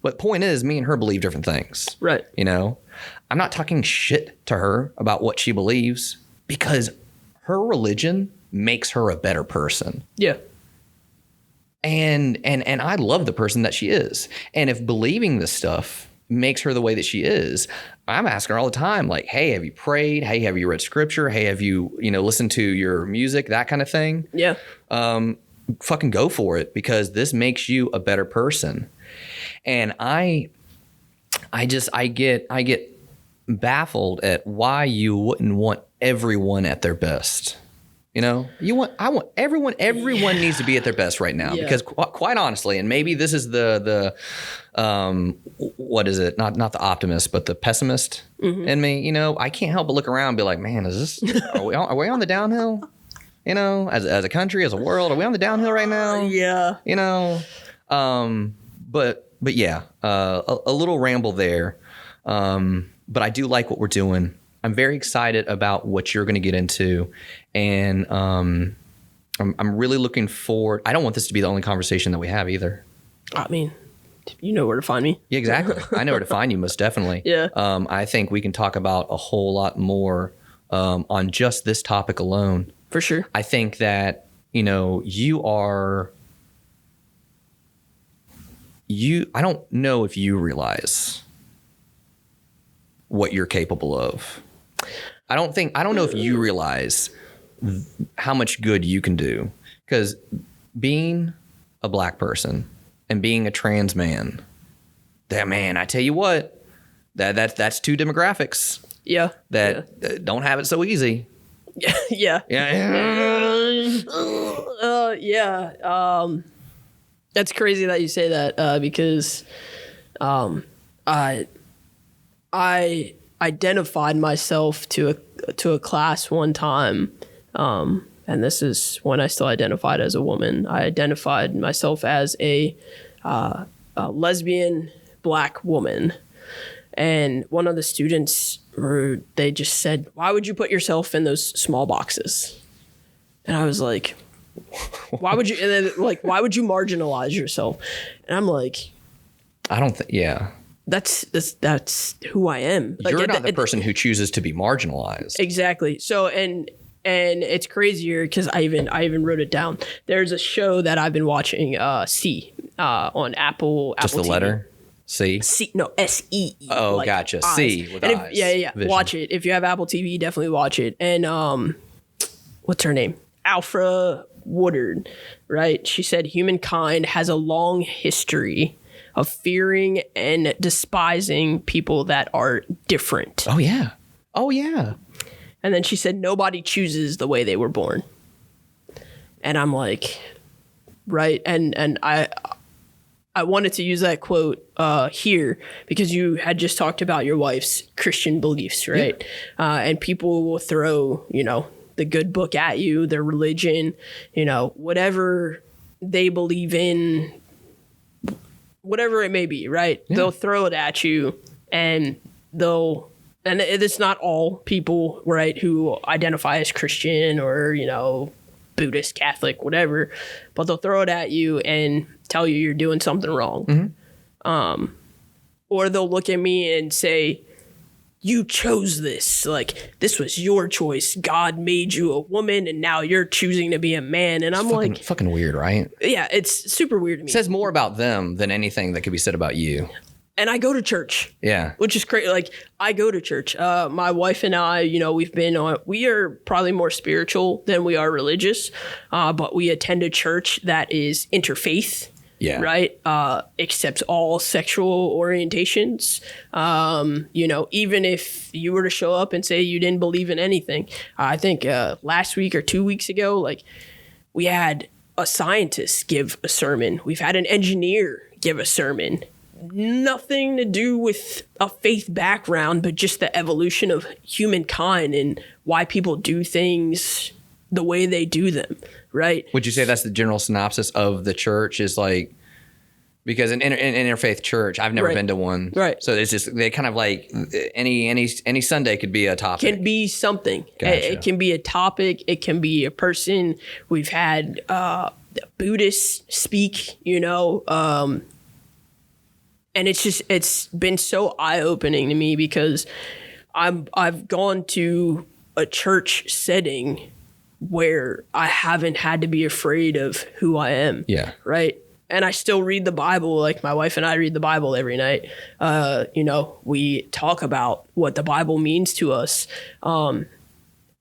But point is, me and her believe different things. Right. I'm not talking shit to her about what she believes, because her religion makes her a better person. Yeah. And I love the person that she is. And if believing this stuff makes her the way that she is, I'm asking her all the time, like, hey, have you prayed? Hey, have you read scripture? Hey, have you, listened to your music, that kind of thing? Yeah. Fucking go for it, because this makes you a better person. And I get baffled at why you wouldn't want everyone at their best. I want everyone needs to be at their best right now, because quite honestly, and maybe this is the what is it? Not the optimist, but the pessimist in me. I can't help but look around and be like, man, are we on the downhill? As a country, as a world, are we on the downhill right now? Yeah. But yeah, a little ramble there. But I do like what we're doing. I'm very excited about what you're going to get into, and I'm really looking forward. I don't want this to be the only conversation that we have either. I mean, you know where to find me. Yeah, exactly. I know where to find you, most definitely. Yeah. I think we can talk about a whole lot more on just this topic alone. For sure. I think that, you are... I don't know if you realize what you're capable of. I don't know if you realize how much good you can do, because being a black person and being a trans man, I tell you what, that's two demographics. Yeah. that don't have it so easy. Yeah. That's crazy that you say that because I identified myself to a class one time, and this is when I still identified as a woman. I identified myself as a lesbian Black woman, and one of the students they just said, "Why would you put yourself in those small boxes?" And I was like, "Why would you?" And then like, "Why would you marginalize yourself?" And I'm like, I don't think. Yeah. That's who I am. Like, You're not the person who chooses to be marginalized. Exactly. So and it's crazier because I even wrote it down. There's a show that I've been watching, C, on Apple. Just Apple the TV. letter C. No, SEE. Oh, like gotcha. eyes. C with and eyes. Yeah. Vision. Watch it if you have Apple TV. Definitely watch it. And what's her name? Alfra Woodard. Right? She said humankind has a long history of fearing and despising people that are different. Oh yeah. Oh yeah. And then she said nobody chooses the way they were born. And I'm like, right? And I wanted to use that quote here because you had just talked about your wife's Christian beliefs, right? Yeah. And people will throw, the good book at you, their religion, whatever they believe in, whatever it may be, right? Yeah. They'll throw it at you and it's not all people, right, who identify as Christian or, Buddhist, Catholic, whatever, but they'll throw it at you and tell you you're doing something wrong. Mm-hmm. Or they'll look at me and say, you chose this. Like, this was your choice. God made you a woman and now you're choosing to be a man. And I'm fucking weird, right? Yeah, it's super weird to me. It says more about them than anything that could be said about you. And I go to church. Yeah. Which is great. Like, I go to church. My wife and I, we are probably more spiritual than we are religious, but we attend a church that is interfaith. Yeah. Right. Accepts all sexual orientations. Even if you were to show up and say you didn't believe in anything, I think last week or 2 weeks ago, like, we had a scientist give a sermon. We've had an engineer give a sermon. Nothing to do with a faith background, but just the evolution of humankind and why people do things the way they do them, right? Would you say that's the general synopsis of the church is like, because an interfaith church, I've never been to one. Right. So it's just, they kind of like any Sunday could be a topic. Can be something. Gotcha. It can be a topic. It can be a person. We've had Buddhists speak, and it's been so eye-opening to me because I've gone to a church setting where I haven't had to be afraid of who I am. Yeah. Right. And I still read the Bible. Like, my wife and I read the Bible every night. We talk about what the Bible means to us.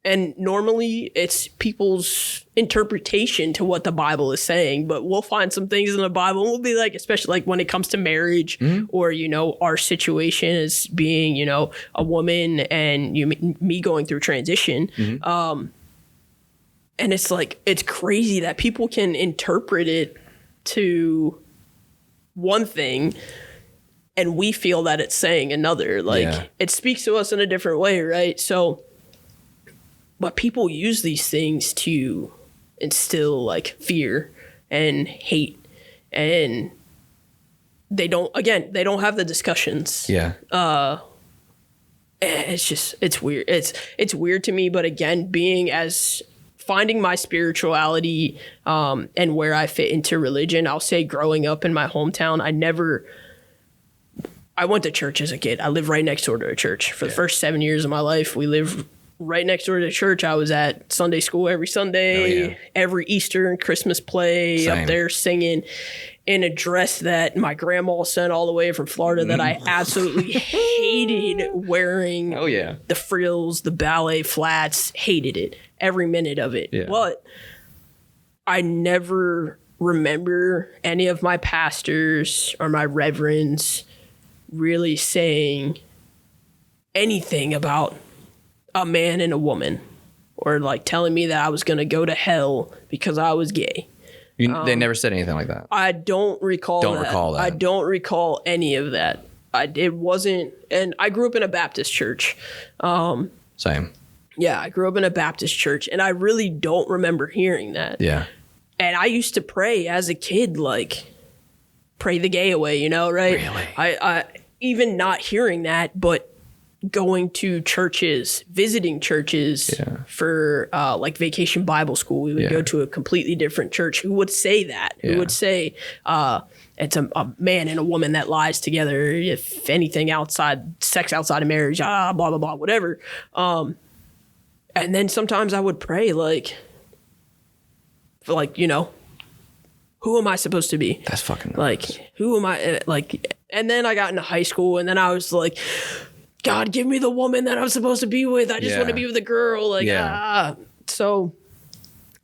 And normally it's people's interpretation to what the Bible is saying, but we'll find some things in the Bible and we'll be like, especially like when it comes to marriage, mm-hmm. or, our situation as being, a woman and me going through transition. Mm-hmm. And it's like, it's crazy that people can interpret it to one thing and we feel that it's saying another. Like, it speaks to us in a different way, right? So, but people use these things to instill like fear and hate, and they don't have the discussions. Yeah. It's weird. It's weird to me, but again, finding my spirituality and where I fit into religion, I'll say growing up in my hometown, I went to church as a kid. I lived right next door to a church. For the first 7 years of my life, we lived right next door to the church. I was at Sunday school every Sunday, every Easter and Christmas play. Same. Up there singing in a dress that my grandma sent all the way from Florida that I absolutely hated wearing. Oh, yeah. The frills, the ballet flats, hated it. Every minute of it. Yeah. But I never remember any of my pastors or my reverends really saying, anything about a man and a woman, or like telling me that I was going to go to hell because I was gay. They never said anything like that. I don't recall that. I don't recall any of that. It wasn't, and I grew up in a Baptist church. Same. Yeah, I grew up in a Baptist church, and I really don't remember hearing that. Yeah. And I used to pray as a kid, like, pray the gay away, you know, right? Really? I even not hearing that, but going to churches, visiting churches for like vacation Bible school. We would go to a completely different church who would say that, who would say it's a man and a woman that lies together. If anything sex outside of marriage, blah, blah, blah, whatever. And then sometimes I would pray like, you know, who am I supposed to be? That's fucking nuts. Like, who am I? Like, and then I got into high school, and then I was like, God, give me the woman that I'm supposed to be with. I just want to be with a girl. Like, So,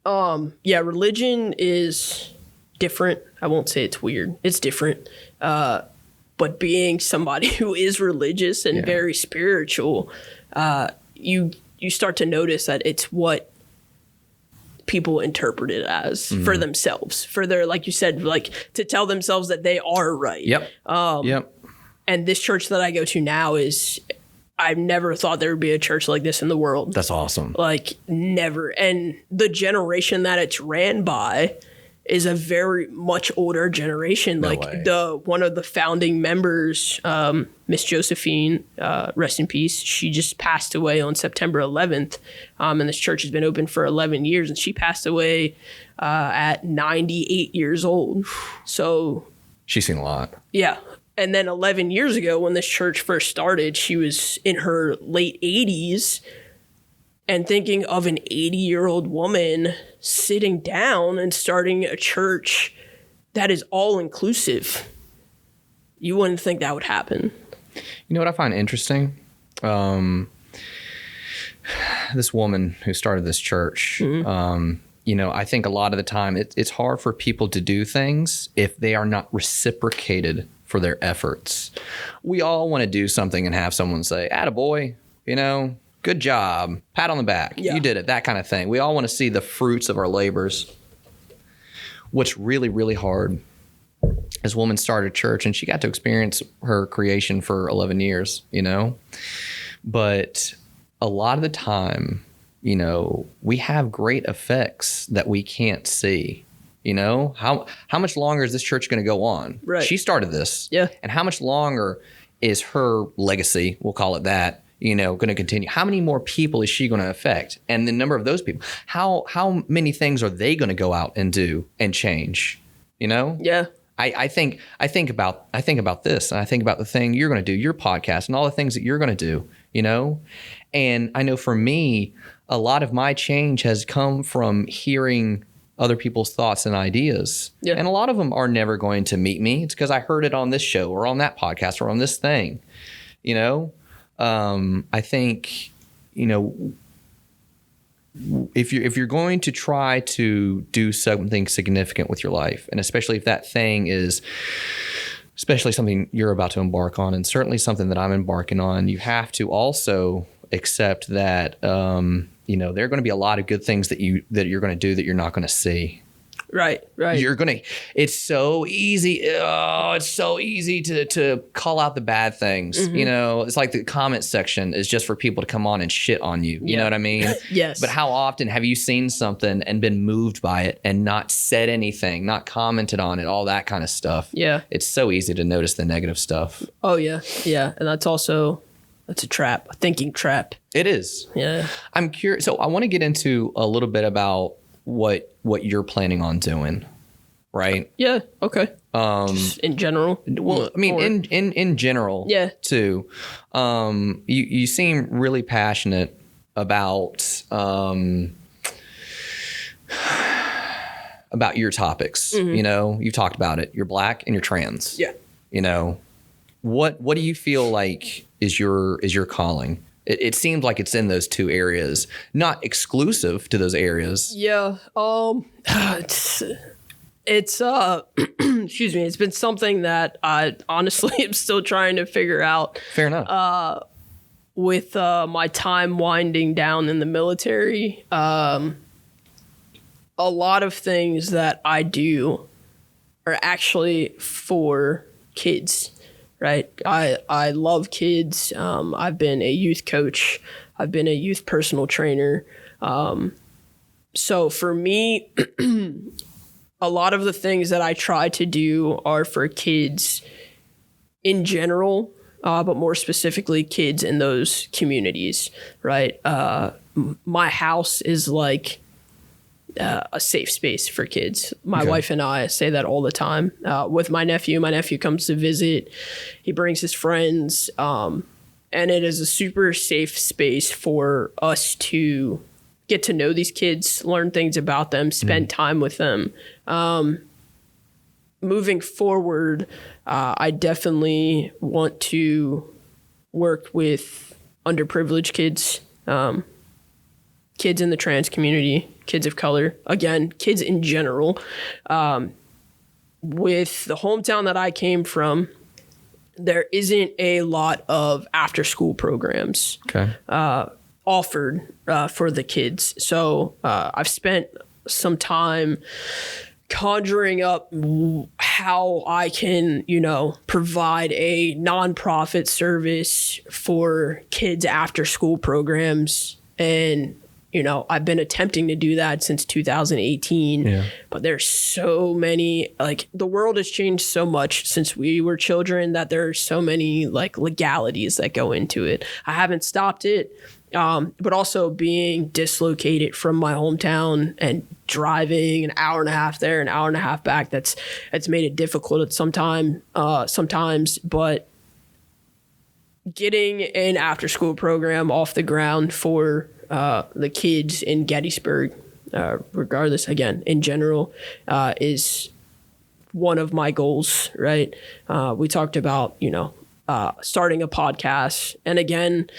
religion is different. I won't say it's weird. It's different. But being somebody who is religious and very spiritual, you start to notice that it's what people interpret it as for themselves, for their, like you said, like to tell themselves that they are right. Yep. And this church that I go to now I've never thought there would be a church like this in the world. That's awesome. Like, never. And the generation that it's ran by is a very much older generation. No like way. One of the founding members, Miss Josephine, rest in peace. She just passed away on September 11th. And this church has been open for 11 years, and she passed away at 98 years old. So she's seen a lot. Yeah. And then 11 years ago, when this church first started, she was in her late 80s, and thinking of an 80-year-old woman sitting down and starting a church that is all-inclusive. You wouldn't think that would happen. You know what I find interesting? This woman who started this church, you know, I think a lot of the time it's hard for people to do things if they are not reciprocated for their efforts. We all want to do something and have someone say, "Attaboy, you know, good job, pat on the back, you did it," that kind of thing. We all want to see the fruits of our labors. What's really, really hard, this woman started a church and she got to experience her creation for 11 years, you know? But a lot of the time, you know, we have great effects that we can't see. You know, how much longer is this church going to go on? Right. She started this. Yeah. And how much longer is her legacy, we'll call it that, you know, going to continue? How many more people is she going to affect? And the number of those people, how many things are they going to go out and do and change? You know? Yeah. I think about this, and I think about the thing you're going to do, your podcast, and all the things that you're going to do, you know? And I know for me, a lot of my change has come from hearing other people's thoughts and ideas. Yeah. And a lot of them are never going to meet me. It's because I heard it on this show or on that podcast or on this thing, you know? I think, you know, if you're going to try to do something significant with your life, and especially if that thing is especially something you're about to embark on, and certainly something that I'm embarking on, you have to also accept that, you know, there are going to be a lot of good things that you're going to do that you're not going to see. Right. It's so easy. Oh, it's so easy to call out the bad things. You know, it's like the comment section is just for people to come on and shit on you. You know what I mean? Yes. But how often have you seen something and been moved by it and not said anything, not commented on it, all that kind of stuff? Yeah. It's so easy to notice the negative stuff. Oh, yeah. Yeah. And that's a trap, a thinking trap. It is. Yeah. I'm curious. So I want to get into a little bit about what you're planning on doing, right? Yeah. Okay. Just in general. Well, I mean, in general, too. You seem really passionate about your topics. You know, you've talked about it. You're Black and you're trans. Yeah. You know, what do you feel like is your calling? It seems like it's in those two areas, not exclusive to those areas. Yeah. It's excuse me. It's been something that I honestly am still trying to figure out. Fair enough. with my time winding down in the military, a lot of things that I do are actually for kids, right? I love kids. I've been a youth coach. I've been a youth personal trainer. So for me, a lot of the things that I try to do are for kids in general, but more specifically kids in those communities, right? My house is like a safe space for kids. My wife and I say that all the time. With my nephew comes to visit. He brings his friends, and it is a super safe space for us to get to know these kids, learn things about them, spend time with them. Moving forward, I definitely want to work with underprivileged kids, kids in the trans community, kids of color, again, kids in general. With the hometown that I came from, there isn't a lot of after school programs offered for the kids. So I've spent some time conjuring up how I can, provide a nonprofit service for kids after school programs. And, I've been attempting to do that since 2018, but there's so many, the world has changed so much since we were children that there are so many legalities that go into it. I haven't stopped it. But also being dislocated from my hometown and driving an hour and a half there, an hour and a half back, that's made it difficult at sometimes, but getting an after school program off the ground for the kids in Gettysburg, regardless, again, in general, is one of my goals, right? We talked about, starting a podcast. And again,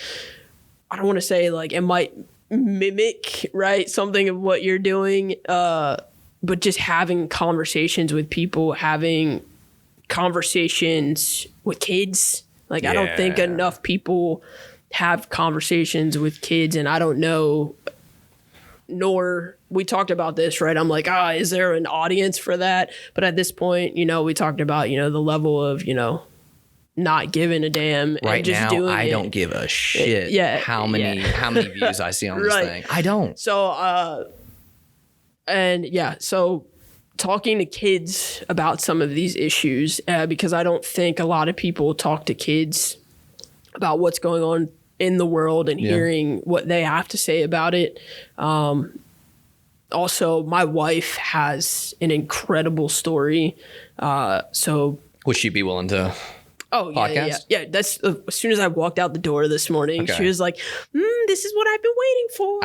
I don't want to say it might mimic, right, something of what you're doing, but just having conversations with people, having conversations with kids. I don't think enough people have conversations with kids, and I don't know, nor we talked about this, right? I'm like, is there an audience for that? But at this point, we talked about, the level of, not giving a damn right and just now, doing I it. don't give a shit how many views I see on this thing. I don't. So, so talking to kids about some of these issues, because I don't think a lot of people talk to kids about what's going on in the world and hearing what they have to say about it. Also, my wife has an incredible story. So would she be willing to podcast? Yeah. That's as soon as I walked out the door this morning, she was like, "This is what I've been waiting for."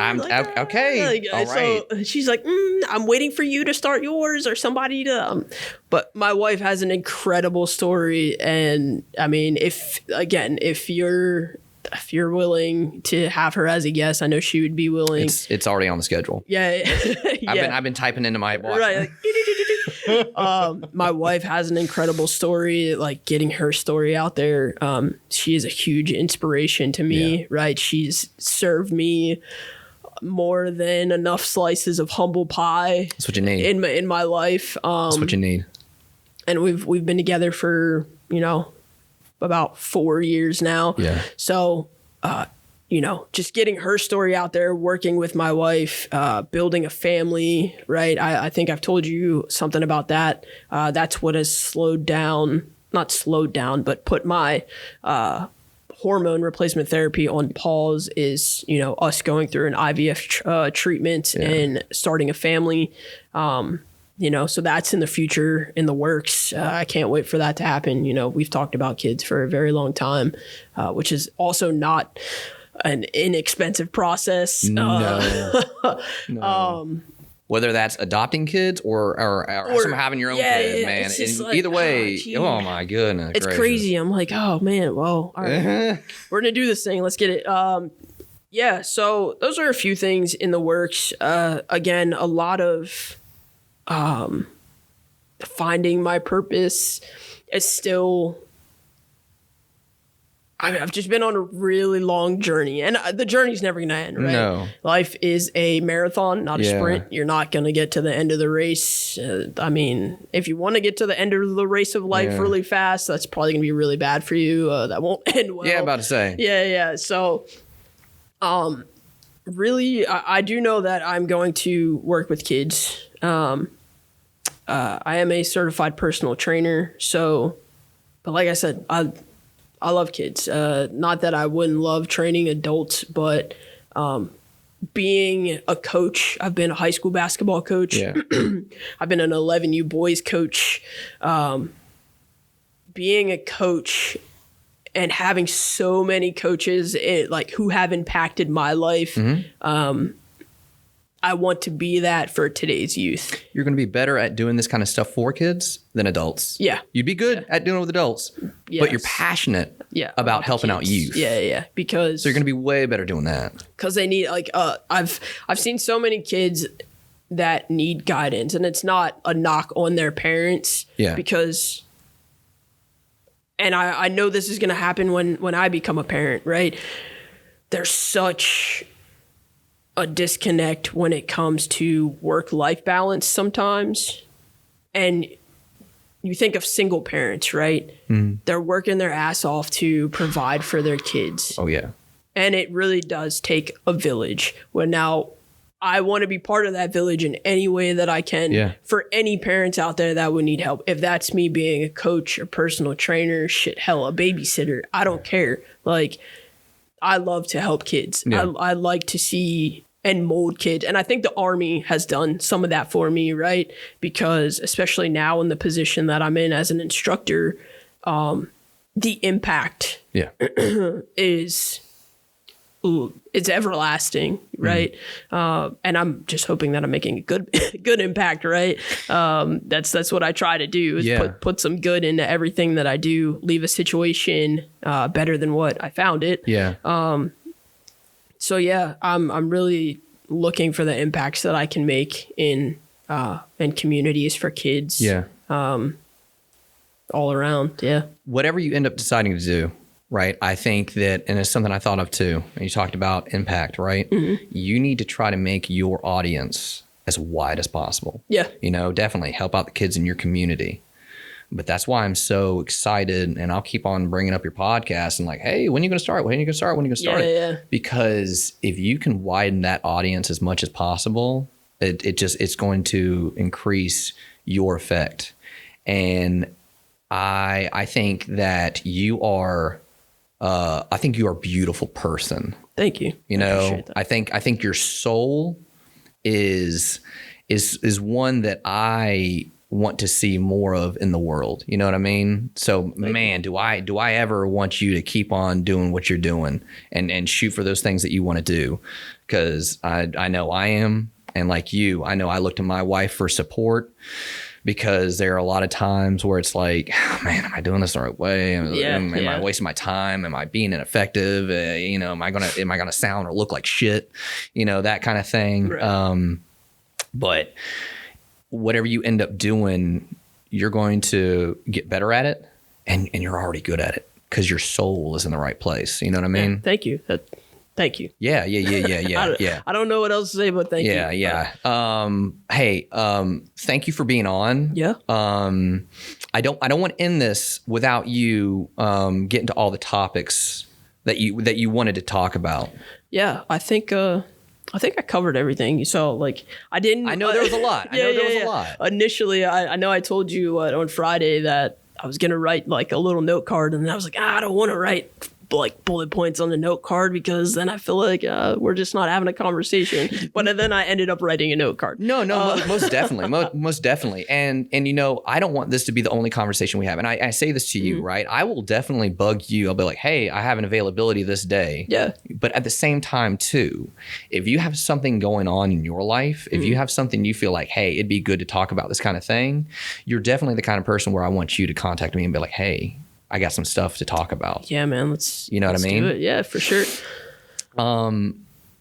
Okay. All right. So she's like, "I'm waiting for you to start yours or somebody to." But my wife has an incredible story, and I mean, if you're willing to have her as a guest, I know she would be willing. It's already on the schedule. Yeah. I've been typing into my watch. Right. My wife has an incredible story, getting her story out there. She is a huge inspiration to me, right? She's served me more than enough slices of humble pie. That's what you need in my life. That's what you need. And we've been together for, about 4 years now. Yeah. So, just getting her story out there, working with my wife, building a family, right? I think I've told you something about that. That's what has not slowed down, but put my hormone replacement therapy on pause is, us going through an IVF treatment and starting a family. So that's in the future, in the works. I can't wait for that to happen. We've talked about kids for a very long time, which is also not an inexpensive process. No. Whether that's adopting kids or somehow having your own kid, man. Either way, oh my goodness. It's crazy. I'm like, oh man, well, all right. We're going to do this thing. Let's get it. So those are a few things in the works. Again, a lot of finding my purpose is still I've just been on a really long journey, and the journey's never going to end, right? No. Life is a marathon, not a sprint. You're not going to get to the end of the race. I mean, if you want to get to the end of the race of life really fast, that's probably going to be really bad for you. That won't end well. Yeah, about to say. Yeah. So, really, I do know that I'm going to work with kids. I am a certified personal trainer, but like I said, I love kids. Not that I wouldn't love training adults, but being a coach, I've been a high school basketball coach. Yeah. I've been an 11U boys coach. Being a coach and having so many coaches who have impacted my life, I want to be that for today's youth. You're going to be better at doing this kind of stuff for kids than adults. Yeah. You'd be good at doing it with adults, but you're passionate about helping out youth. Yeah. Because so you're going to be way better doing that. Because they need I've seen so many kids that need guidance, and it's not a knock on their parents. Yeah. Because, and I know this is going to happen when I become a parent, right? There's such a disconnect when it comes to work-life balance sometimes. And you think of single parents, right? They're working their ass off to provide for their kids. Oh, yeah. And it really does take a village. Well, now I want to be part of that village in any way that I can for any parents out there that would need help. If that's me being a coach, a personal trainer, a babysitter, I don't care. Like, I love to help kids. Yeah. I like to see and mold kids. And I think the Army has done some of that for me, right? Because especially now in the position that I'm in as an instructor, the impact is it's everlasting, right? And I'm just hoping that I'm making a good impact, right? That's what I try to do is put some good into everything that I do, leave a situation better than what I found it. Yeah. So yeah, I'm really looking for the impacts that I can make in communities for kids. Yeah. All around. Yeah. Whatever you end up deciding to do, right? I think that, and it's something I thought of too, and you talked about impact, right? You need to try to make your audience as wide as possible. Yeah. Definitely help out the kids in your community. But that's why I'm so excited, and I'll keep on bringing up your podcast and like, hey, when are you going to start? When are you going to start? When are you going to start? Yeah. Because if you can widen that audience as much as possible, it's going to increase your effect. And I think that you are a beautiful person. Thank you. I think your soul is one that I want to see more of in the world. You know what I mean? So man, do I ever want you to keep on doing what you're doing and shoot for those things that you want to do. Cause I know I am. And like you, I know I look to my wife for support because there are a lot of times where it's like, oh, man, am I doing this the right way? Am I wasting my time? Am I being ineffective? Am I gonna sound or look like shit? That kind of thing. Right. But whatever you end up doing, you're going to get better at it, and you're already good at it because your soul is in the right place. You know what I mean? Yeah, thank you. Thank you. Yeah. I don't know what else to say, but thank you. Yeah. Hey, thank you for being on. Yeah. I don't want to end this without you getting to all the topics that you wanted to talk about. Yeah, I think I covered everything. So I didn't. I know there was a lot. A lot. Initially, I know I told you on Friday that I was gonna write a little note card, and then I was like, I don't want to write bullet points on the note card because then I feel like we're just not having a conversation. But then I ended up writing a note card. No, most definitely, most definitely. And I don't want this to be the only conversation we have. And I say this to you, right? I will definitely bug you. I'll be like, hey, I have an availability this day. Yeah. But at the same time too, if you have something going on in your life, if you have something you feel like, hey, it'd be good to talk about this kind of thing, you're definitely the kind of person where I want you to contact me and be like, hey, I got some stuff to talk about. Yeah, man. Let's what I mean? Do it. Yeah, for sure.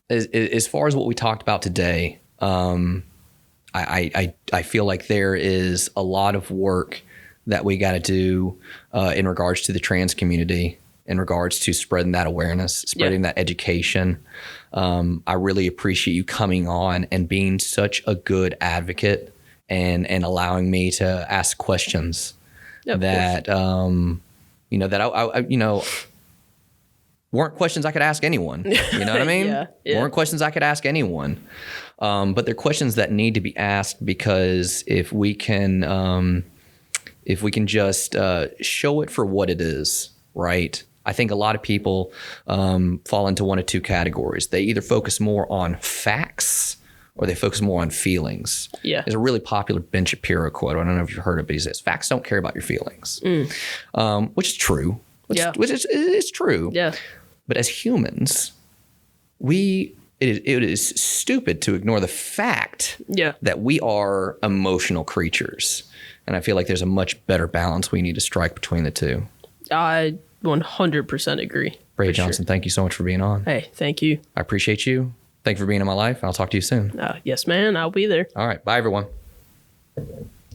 As far as what we talked about today, I feel like there is a lot of work that we got to do in regards to the trans community. in regards to spreading that awareness, spreading that education. I really appreciate you coming on and being such a good advocate and allowing me to ask questions that, weren't questions I could ask anyone. You know what I mean? Yeah. Weren't questions I could ask anyone. But they're questions that need to be asked, because if we can just show it for what it is, right? I think a lot of people fall into one of two categories. They either focus more on facts or they focus more on feelings. Yeah. There's a really popular Ben Shapiro quote. I don't know if you've heard of it. He says, "Facts don't care about your feelings," which is true. Which is true. Yeah. But as humans, it is stupid to ignore the fact that we are emotional creatures. And I feel like there's a much better balance we need to strike between the two. I 100% agree. Braea Johnson, thank you so much for being on. Hey, thank you. I appreciate you. Thank you for being in my life. I'll talk to you soon. Yes, man. I'll be there. All right. Bye, everyone.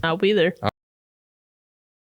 I'll be there.